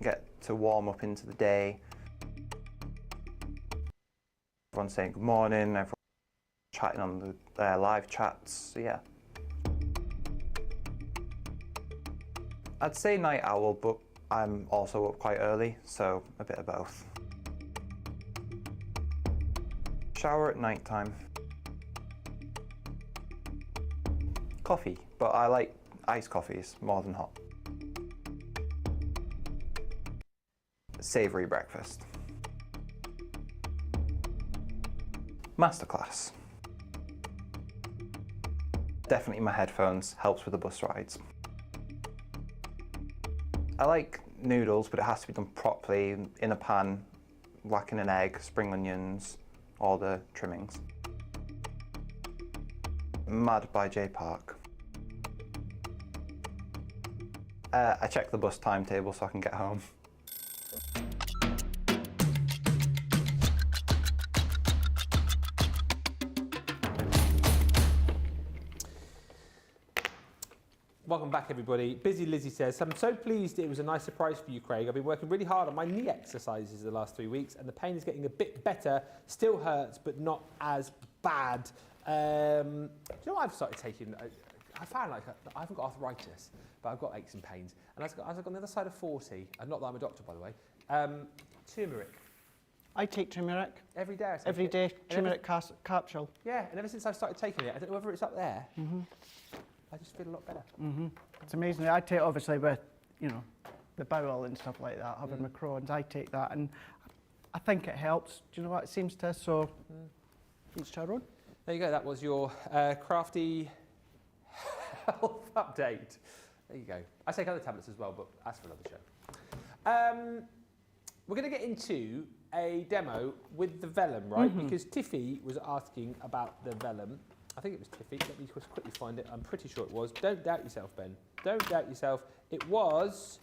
Get to warm up into the day. Everyone's saying good morning, everyone's chatting on the live chats, so yeah. I'd say night owl, but I'm also up quite early, so a bit of both. Shower at night time. Coffee, but I like iced coffees more than hot. Savoury breakfast. Masterclass. Definitely my headphones, helps with the bus rides. I like noodles, but it has to be done properly in a pan, whacking an egg, spring onions, all the trimmings. Mad by J Park. I check the bus timetable so I can get home. Welcome back, everybody. Busy Lizzie says, I'm so pleased it was a nice surprise for you, Craig. I've been working really hard on my knee exercises the last 3 weeks and the pain is getting a bit better. Still hurts, but not as bad. Do you know what I've started taking? I found like I haven't got arthritis, but I've got aches and pains. And as I've got on the other side of 40, and not that I'm a doctor, by the way, turmeric. I take turmeric. Every day I take Every it. day, turmeric capsule. Yeah, and ever since I've started taking it, I don't know whether it's up there, I just feel a lot better. It's amazing. I take obviously with, you know, the bowel and stuff like that, having my Crohn's, I take that and I think it helps. Do you know what it seems to? So, each to our own. There you go, that was your crafty health update. There you go. I take other tablets as well, but that's for another show. We're going to get into a demo with the Vellum, right? Because Tiffy was asking about the Vellum. I think it was Tiffy. Let me just quickly find it. I'm pretty sure it was. Don't doubt yourself, Ben. Don't doubt yourself. It was...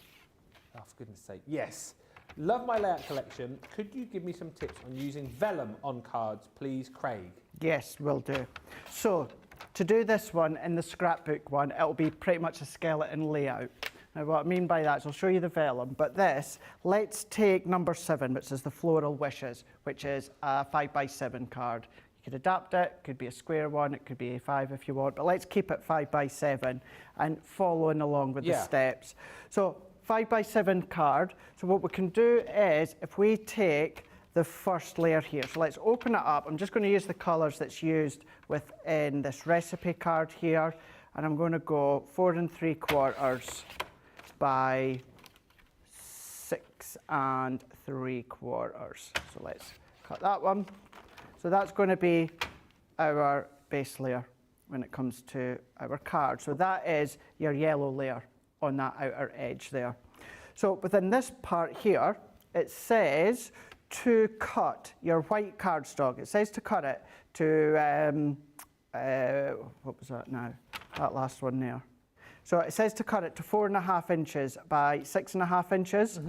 Oh, for goodness sake. Yes. Love my layout collection. Could you give me some tips on using Vellum on cards, please, Craig? Yes, will do. So, to do this one in the scrapbook one, it'll be pretty much a skeleton layout. Now, what I mean by that is I'll show you the Vellum, but this, let's take number 7, which is the Floral Wishes, which is a 5x7 card. You could adapt it, could be a square one, it could be A5 if you want, but let's keep it 5x7 and following along with the steps. So 5x7 card, so what we can do is if we take the first layer here, so let's open it up. I'm just going to use the colours that's used within this recipe card here, and I'm going to go 4 3/4 by 6 3/4. So let's cut that one. So that's going to be our base layer when it comes to our card. So that is your yellow layer on that outer edge there. So within this part here, it says to cut your white cardstock. It says to cut it to, what was that now? That last one there. So it says to cut it to 4.5 inches by 6.5 inches.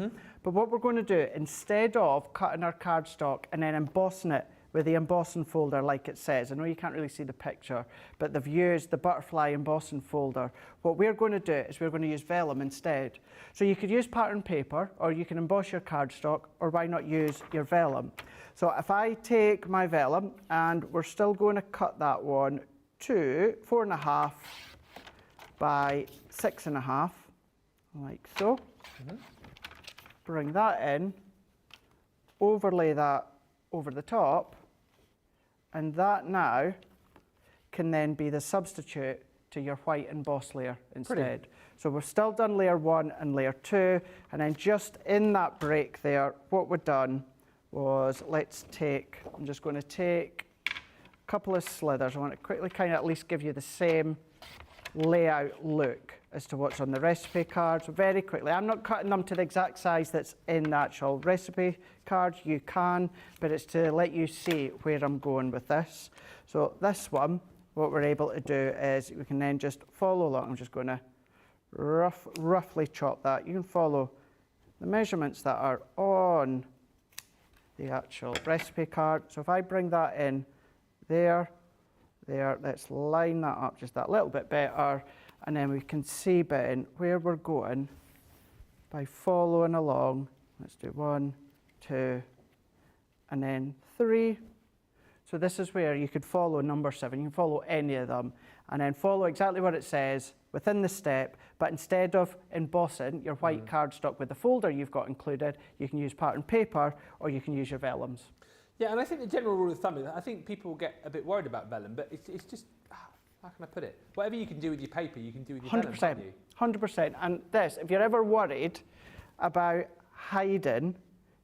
But what we're going to do, instead of cutting our cardstock and then embossing it with the embossing folder like it says, I know you can't really see the picture, but they've used the butterfly embossing folder. What we're going to do is we're going to use Vellum instead. So you could use pattern paper, or you can emboss your cardstock, or why not use your Vellum? So if I take my Vellum, and we're still going to cut that one to 4.5 by 6.5, like so. Bring that in, overlay that over the top, and that now can then be the substitute to your white emboss layer instead. Brilliant. So we've still done layer 1 and layer 2, and then just in that break there, what we've done was, I'm just going to take a couple of slithers. I want to quickly kind of at least give you the same layout look as to what's on the recipe cards. Very quickly, I'm not cutting them to the exact size that's in the actual recipe card. You can, but it's to let you see where I'm going with this. So this one, what we're able to do is we can then just follow along. I'm just going to roughly chop that. You can follow the measurements that are on the actual recipe card. So if I bring that in there, let's line that up just that little bit better, and then we can see Ben where we're going by following along. Let's do 1, 2, and then 3. So this is where you could follow number 7. You can follow any of them and then follow exactly what it says within the step, but instead of embossing your white cardstock with the folder you've got included, you can use pattern paper or you can use your vellums. Yeah, and I think the general rule of thumb is, I think people get a bit worried about vellum, but it's just, how can I put it? Whatever you can do with your paper, you can do with your vellum, can't you? 100%. And this, if you're ever worried about hiding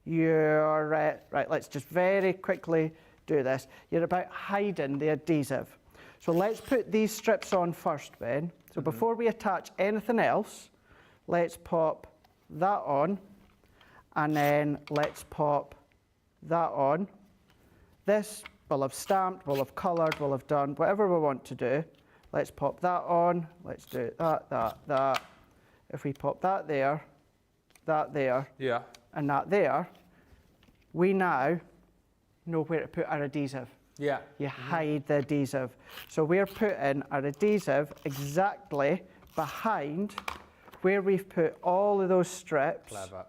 your, right, let's just very quickly do this. You're about hiding the adhesive. So let's put these strips on first, Ben. So before we attach anything else, let's pop that on, and then let's pop that on. This will have stamped, will have coloured, will have done whatever we want to do. Let's pop that on. Let's do that. If we pop that there, Yeah. and that there, we now know where to put our adhesive. Yeah. You hide the adhesive. So we're putting our adhesive exactly behind where we've put all of those strips. Clever.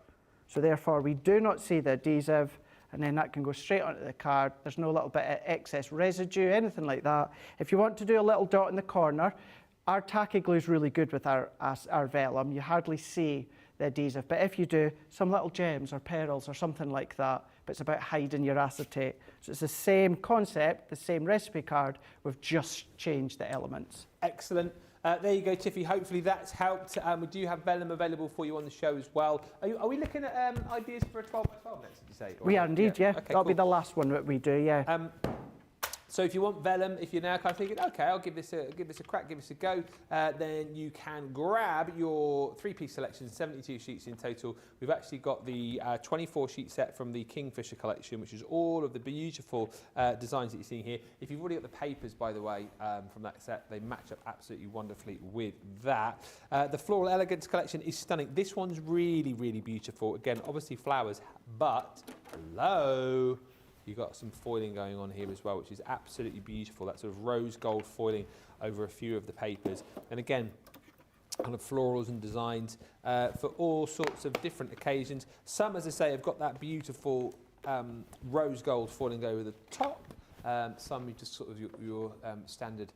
So therefore we do not see the adhesive, and then that can go straight onto the card. There's no little bit of excess residue, anything like that. If you want to do a little dot in the corner, our tacky glue is really good with our vellum. You hardly see the adhesive, but if you do, some little gems or pearls or something like that, but it's about hiding your acetate. So it's the same concept, the same recipe card, we've just changed the elements. Excellent. There you go, Tiffy. Hopefully that's helped. We do have vellum available for you on the show as well. Are we looking at ideas for a 12 by 12 next, did you say? We are indeed, yeah. Okay, That'll be cool. the last one that we do, yeah. So if you want vellum, if you're now kind of thinking, okay, I'll give this a crack, give this a go, then you can grab your 3-piece selection, 72 sheets in total. We've actually got the 24-sheet set from the Kingfisher collection, which is all of the beautiful designs that you're seeing here. If you've already got the papers, by the way, from that set, they match up absolutely wonderfully with that. The Floral Elegance collection is stunning. This one's really, really beautiful. Again, obviously flowers, but hello. You've got some foiling going on here as well, which is absolutely beautiful. That sort of rose gold foiling over a few of the papers. And again, kind of florals and designs for all sorts of different occasions. Some, as I say, have got that beautiful rose gold foiling over the top. Some just sort of your standard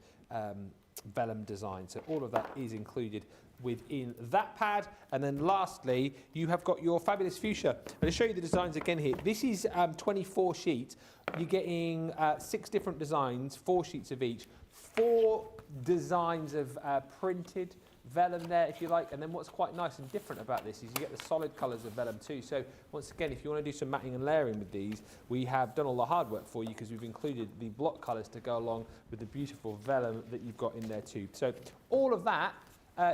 vellum design. So all of that is included within that pad. And then lastly, you have got your fabulous fuchsia. I'm going to show you the designs again here. This is 24 sheets. You're getting 6 different designs, 4 sheets of each, 4 designs of printed vellum there, if you like. And then what's quite nice and different about this is you get the solid colours of vellum too. So once again, if you want to do some matting and layering with these, we have done all the hard work for you because we've included the block colours to go along with the beautiful vellum that you've got in there too. So all of that,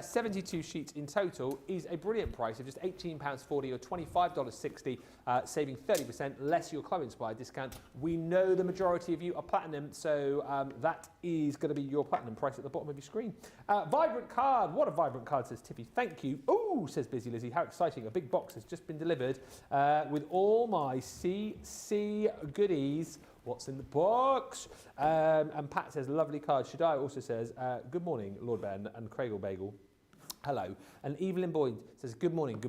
72 sheets in total, is a brilliant price of just £18.40 or $25.60, saving 30% less your Chloe Inspired discount. We know the majority of you are platinum, so that is going to be your platinum price at the bottom of your screen. Vibrant card. What a vibrant card, says Tiffy. Thank you. Ooh, says Busy Lizzie. How exciting. A big box has just been delivered with all my CC goodies. What's in the box? And Pat says, lovely card. Shadai also says, good morning, Lord Ben and Craigle Bagel. Hello. And Evelyn Boyd says, good morning,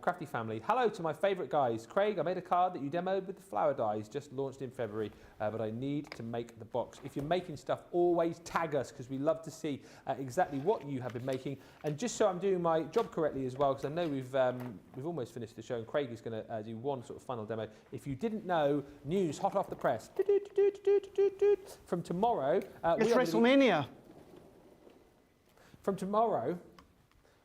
Crafty family. Hello to my favourite guys. Craig, I made a card that you demoed with the flower dies, just launched in February, but I need to make the box. If you're making stuff, always tag us, because we love to see exactly what you have been making. And just so I'm doing my job correctly as well, because I know we've almost finished the show, and Craig is going to do one sort of final demo. If you didn't know, news hot off the press. From tomorrow... It's WrestleMania. From tomorrow...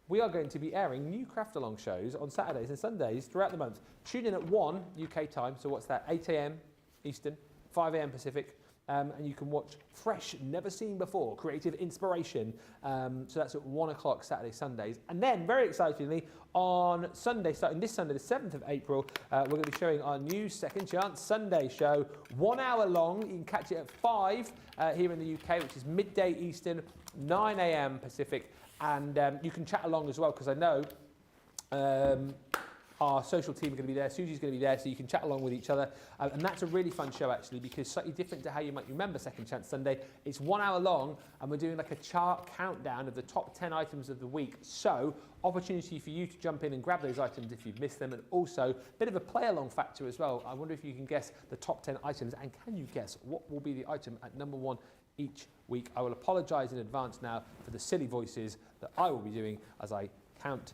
we are going to be airing new Craft Along shows on Saturdays and Sundays throughout the month. Tune in at 1 UK time, so what's that, 8 a.m. Eastern, 5 a.m. Pacific, and you can watch fresh, never seen before, creative inspiration. So that's at 1 o'clock Saturday, Sundays. And then, very excitingly, on Sunday, starting this Sunday, the 7th of April, we're going to be showing our new Second Chance Sunday show, 1 hour long. You can catch it at 5 here in the UK, which is midday Eastern, 9 a.m. Pacific. And you can chat along as well, because I know our social team are going to be there, Susie's going to be there, so you can chat along with each other. And that's a really fun show, actually, because slightly different to how you might remember Second Chance Sunday. It's 1 hour long, and we're doing like a chart countdown of the top 10 items of the week. So, opportunity for you to jump in and grab those items if you've missed them, and also a bit of a play-along factor as well. I wonder if you can guess the top 10 items, and can you guess what will be the item at number 1 each week? I will apologise in advance now for the silly voices that I will be doing as I count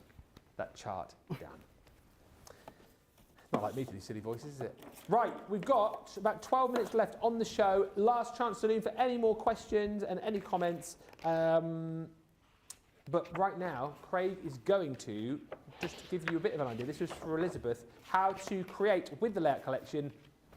that chart down. Not like me to do silly voices, is it? Right, we've got about 12 minutes left on the show. Last chance saloon for any more questions and any comments. But right now, Craig is going to, just to give you a bit of an idea, this was for Elizabeth, how to create with the layout collection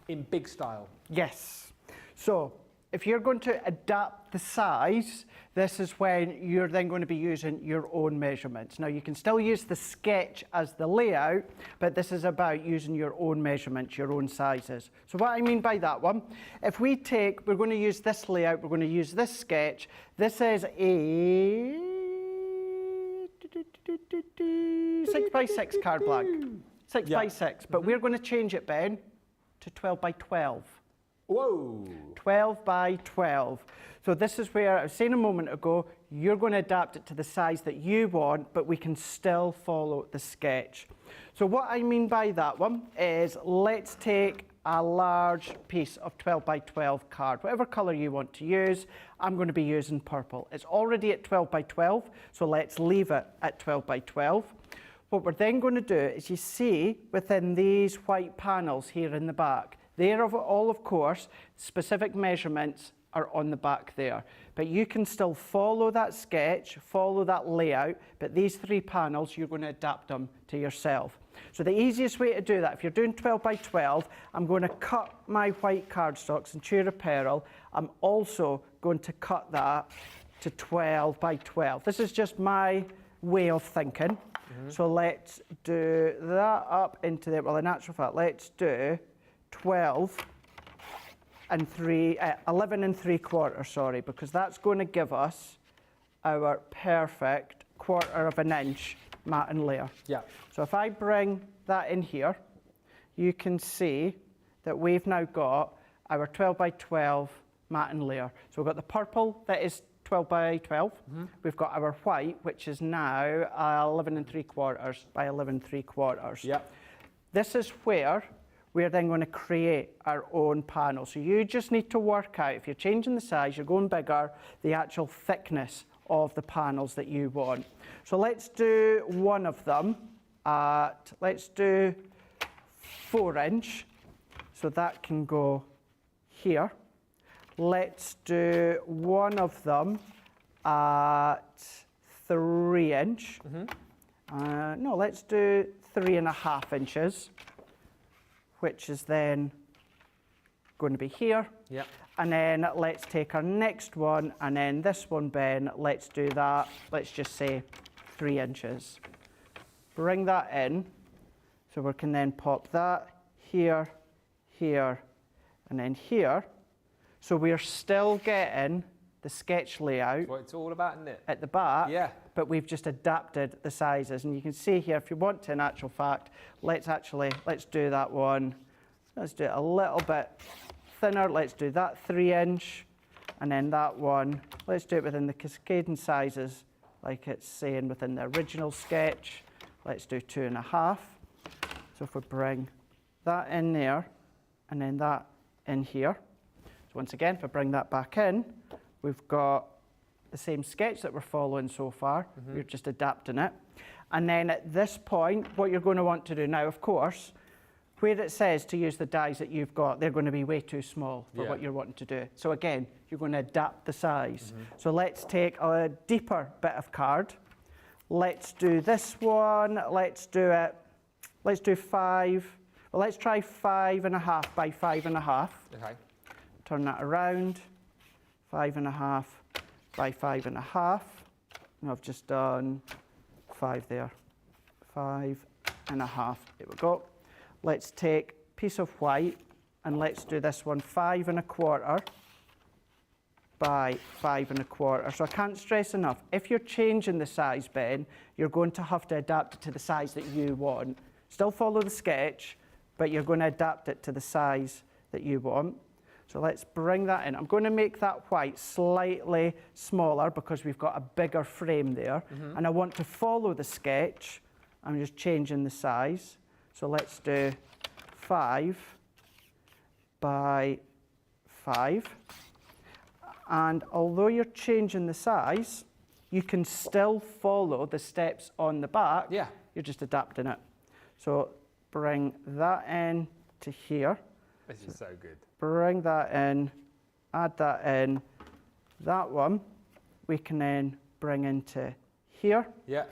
in big style. Yes. So, if you're going to adapt the size, this is when you're then going to be using your own measurements. Now, you can still use the sketch as the layout, but this is about using your own measurements, your own sizes. So what I mean by that one, if we're going to use this layout, we're going to use this sketch. This is a 6x6 card blank. 6x6, but we're going to change it, Ben, to 12 by 12. Whoa! 12 by 12. So this is where I was saying a moment ago, you're going to adapt it to the size that you want, but we can still follow the sketch. So what I mean by that one is, let's take a large piece of 12 by 12 card, whatever colour you want to use. I'm going to be using purple. It's already at 12 by 12, so let's leave it at 12 by 12. What we're then going to do is, you see within these white panels here in the back, they're all, of course, specific measurements are on the back there. But you can still follow that sketch, follow that layout, but these 3 panels, you're going to adapt them to yourself. So the easiest way to do that, if you're doing 12 by 12, I'm going to cut my white cardstock, Centura Pearl. I'm also going to cut that to 12 by 12. This is just my way of thinking. So let's do that up into there. Well, in actual fact, let's do 11 and 3/4, sorry, because that's going to give us our perfect 1/4 of an inch mat and layer. Yeah. So if I bring that in here, you can see that we've now got our 12 by 12 mat and layer. So we've got the purple that is 12 by 12. We've got our white, which is now 11 3/4 by 11 3/4. Yeah. This is where we're then going to create our own panel. So you just need to work out, if you're changing the size, you're going bigger, the actual thickness of the panels that you want. So let's do one of them at, let's do 4 inch. So that can go here. Let's do one of them at 3 inch. No, let's do 3.5 inches. Which is then going to be here. Yeah. And then let's take our next one, and then this one, Ben, let's do that, let's just say 3 inches. Bring that in, so we can then pop that here, here, and then here. So we're still getting the sketch layout. That's what it's all about, isn't it? At the back, Yeah. but we've just adapted the sizes. And you can see here, if you want to, in actual fact, let's do that one. Let's do it a little bit thinner. Let's do that 3 inch, and then that one. Let's do it within the cascading sizes like it's saying within the original sketch. Let's do 2.5. So if we bring that in there, and then that in here. So once again, if I bring that back in, we've got the same sketch that we're following so far. We're just adapting it. And then at this point, what you're going to want to do now, of course, where it says to use the dies that you've got, they're going to be way too small for what you're wanting to do. So again, you're going to adapt the size. So let's take a deeper bit of card. Let's do this one. Let's do 5. Well, let's try 5.5 by 5.5. Okay. Turn that around. 5.5 by 5.5. And I've just done 5 there. 5.5. There we go. Let's take a piece of white and let's do this one 5.25 by 5.25. So I can't stress enough, if you're changing the size, Ben, you're going to have to adapt it to the size that you want. Still follow the sketch, but you're going to adapt it to the size that you want. So let's bring that in. I'm going to make that white slightly smaller because we've got a bigger frame there. And I want to follow the sketch. I'm just changing the size. So let's do 5 by 5. And although you're changing the size, you can still follow the steps on the back. Yeah. You're just adapting it. So bring that in to here. This is so good. Bring that in, add that in. That one we can then bring into here. Yeah.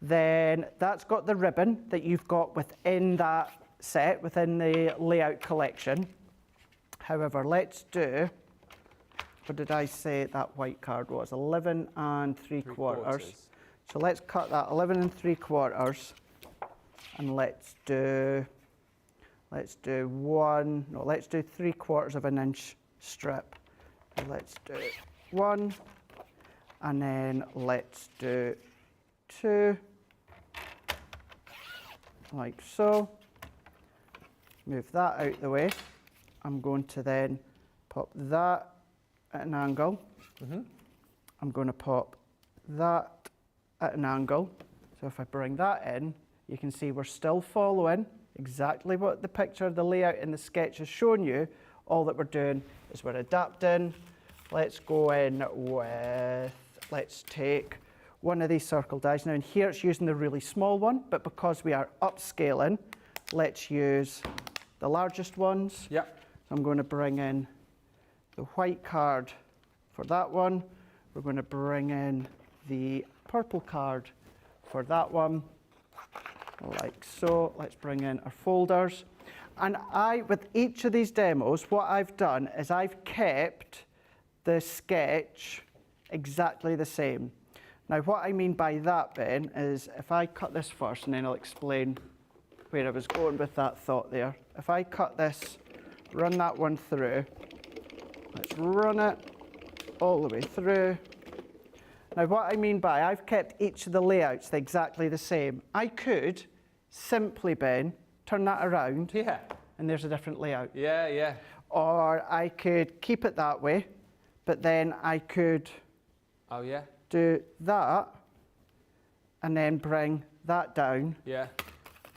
Then that's got the ribbon that you've got within that set, within the layout collection. However, let's do, what did I say that white card was? 11 3/4. So let's cut that 11 3/4 and let's do 3/4 of an inch strip. So let's do 1 and then let's do 2. Like so. Move that out the way. I'm going to then pop that at an angle. I'm going to pop that at an angle. So if I bring that in, you can see we're still following exactly what the picture, the layout in the sketch has shown you. All that we're doing is we're adapting. Let's go in with, let's take one of these circle dies. Now in here it's using the really small one, but because we are upscaling, let's use the largest ones. Yeah. So I'm going to bring in the white card for that one. We're going to bring in the purple card for that one, like so. Let's bring in our folders. And with each of these demos, what I've done is I've kept the sketch exactly the same. Now, what I mean by that, Ben, is if I cut this first, and then I'll explain where I was going with that thought there. If I cut this, run that one through, let's run it all the way through. Now, what I mean by I've kept each of the layouts exactly the same. I could simply, Ben, turn that around, and there's a different layout. Yeah, yeah. Or I could keep it that way, but then I could do that and then bring that down. Yeah.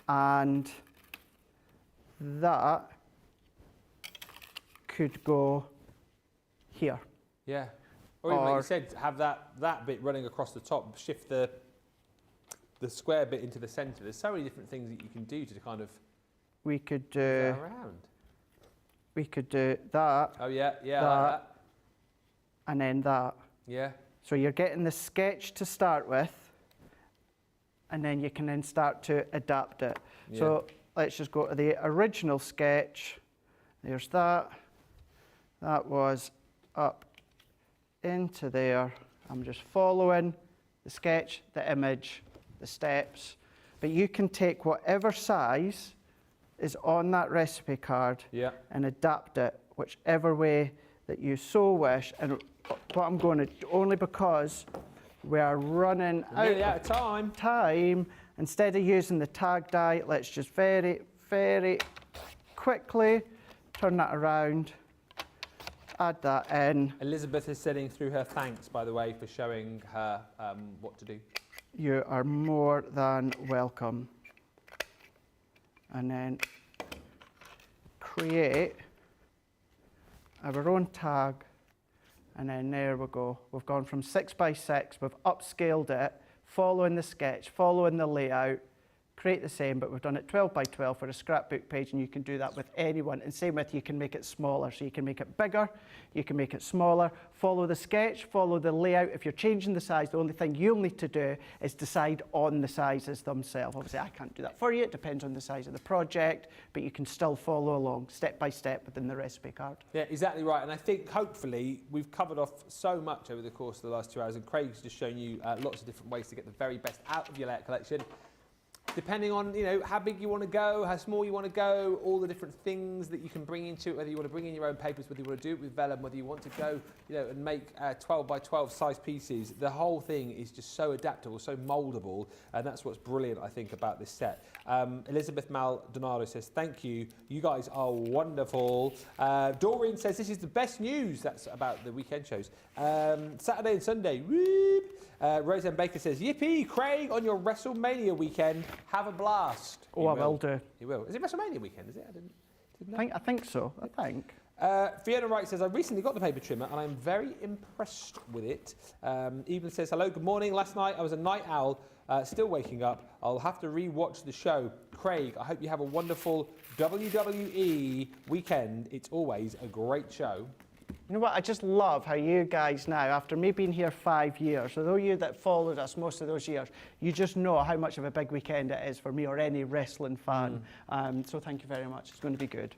And that could go here. Yeah. Or even like you said, have that bit running across the top, shift the square bit into the centre. There's so many different things that you can do to kind of we could do that around. We could do that. Oh yeah, yeah, that, I like that. And then that. Yeah. So you're getting the sketch to start with, and then you can then start to adapt it. Yeah. So let's just go to the original sketch. There's that. That was up into there. I'm just following the sketch, the image, the steps. But you can take whatever size is on that recipe card and adapt it whichever way that you so wish. And what I'm going to, only because we are running out of time, instead of using the tag die, let's just very, very quickly turn that around add that in. Elizabeth is sending through her thanks, by the way, for showing her what to do. You are more than welcome. And then create our own tag. And then there we go. We've gone from 6 by 6, we've upscaled it, following the sketch, following the layout, create the same, but we've done it 12 by 12 for a scrapbook page, and you can do that with anyone. And same with, you can make it smaller, so you can make it bigger, you can make it smaller, follow the sketch, follow the layout. If you're changing the size, the only thing you'll need to do is decide on the sizes themselves. Obviously, I can't do that for you, it depends on the size of the project, but you can still follow along step by step within the recipe card. Yeah, exactly right. And I think hopefully we've covered off so much over the course of the last 2 hours, and Craig's just shown you lots of different ways to get the very best out of your layout collection. Depending on, you know, how big you want to go, how small you want to go, all the different things that you can bring into it, whether you want to bring in your own papers, whether you want to do it with Vellum, whether you want to go, you know, and make 12 by 12 size pieces. The whole thing is just so adaptable, so moldable, and that's what's brilliant, I think, about this set. Elizabeth Maldonado says, thank you. You guys are wonderful. Doreen says, this is the best news. That's about the weekend shows. Saturday and Sunday. Whoop. Roseanne Baker says, yippee, Craig, on your WrestleMania weekend. Have a blast. Oh, I will do. You will. Is it WrestleMania weekend, is it? I didn't know. I think so, I think. Fiona Wright says, I recently got the paper trimmer and I'm very impressed with it. Evelyn says, hello, good morning. Last night I was a night owl, still waking up. I'll have to re-watch the show. Craig, I hope you have a wonderful WWE weekend. It's always a great show. You know what, I just love how you guys now, after me being here 5 years, although you that followed us most of those years, you just know how much of a big weekend it is for me or any wrestling fan. So thank you very much, it's going to be good.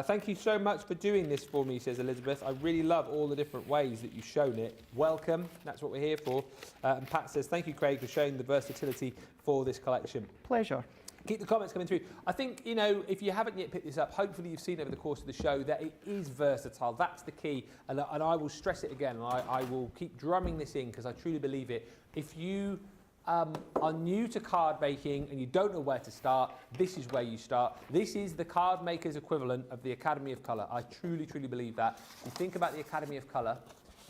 Thank you so much for doing this for me, says Elizabeth. I really love all the different ways that you've shown it. Welcome, that's what we're here for. And Pat says, thank you, Craig, for showing the versatility for this collection. Pleasure. Keep the comments coming through. I think, you know, if you haven't yet picked this up, hopefully you've seen over the course of the show that it is versatile. That's the key. And I will stress it again. And I will keep drumming this in because I truly believe it. If you are new to card making and you don't know where to start, this is where you start. This is the card maker's equivalent of the Academy of Colour. I truly, truly believe that. You think about the Academy of Colour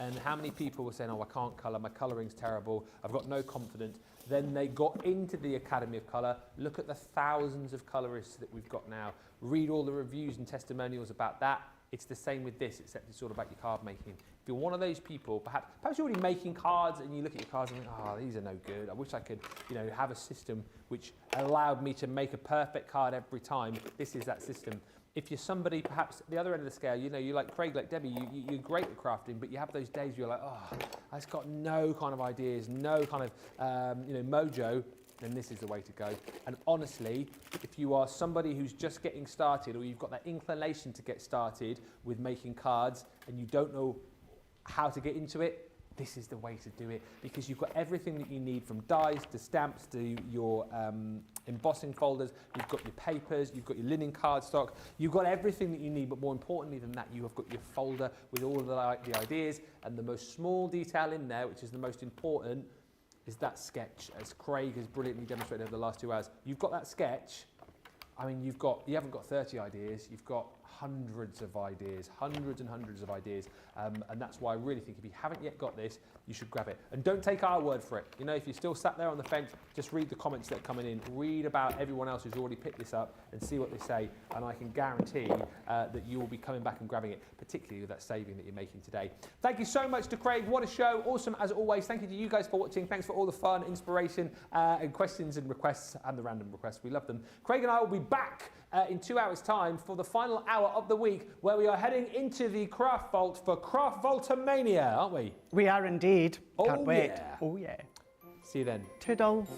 and how many people were saying, oh, I can't colour, my colouring's terrible, I've got no confidence. Then they got into the Academy of Colour. Look at the thousands of colourists that we've got now. Read all the reviews and testimonials about that. It's the same with this, except it's all about your card making. If you're one of those people, perhaps you're already making cards and you look at your cards and think, oh, these are no good. I wish I could, you know, have a system which allowed me to make a perfect card every time. This is that system. If you're somebody, perhaps the other end of the scale, you know, you're like Craig, like Debbie, you're great at crafting, but you have those days where you're like, oh, I've got no kind of ideas, no kind of, you know, mojo, then this is the way to go. And honestly, if you are somebody who's just getting started or you've got that inclination to get started with making cards and you don't know how to get into it, this is the way to do it because you've got everything that you need from dies to stamps to your embossing folders, you've got your papers, you've got your linen cardstock, you've got everything that you need, but more importantly than that, you have got your folder with all of the ideas, and the most small detail in there, which is the most important, is that sketch, as Craig has brilliantly demonstrated over the last 2 hours. You've got that sketch, I mean, you haven't got 30 ideas, you've got hundreds of ideas, hundreds and hundreds of ideas, and that's why I really think if you haven't yet got this, you should grab it. And don't take our word for it. You know, if you're still sat there on the fence, just read the comments that are coming in, read about everyone else who's already picked this up and see what they say, and I can guarantee that you will be coming back and grabbing it, particularly with that saving that you're making today. Thank you so much to Craig. What a show. Awesome as always. Thank you to you guys for watching. Thanks for all the fun, inspiration, and questions and requests, and the random requests. We love them. Craig and I will be back in 2 hours' time for the final hour of the week, where we are heading into the Craft Vault for Craft Vaultamania, aren't we? We are indeed. Can't wait. Yeah. Oh yeah. See you then. Toodles.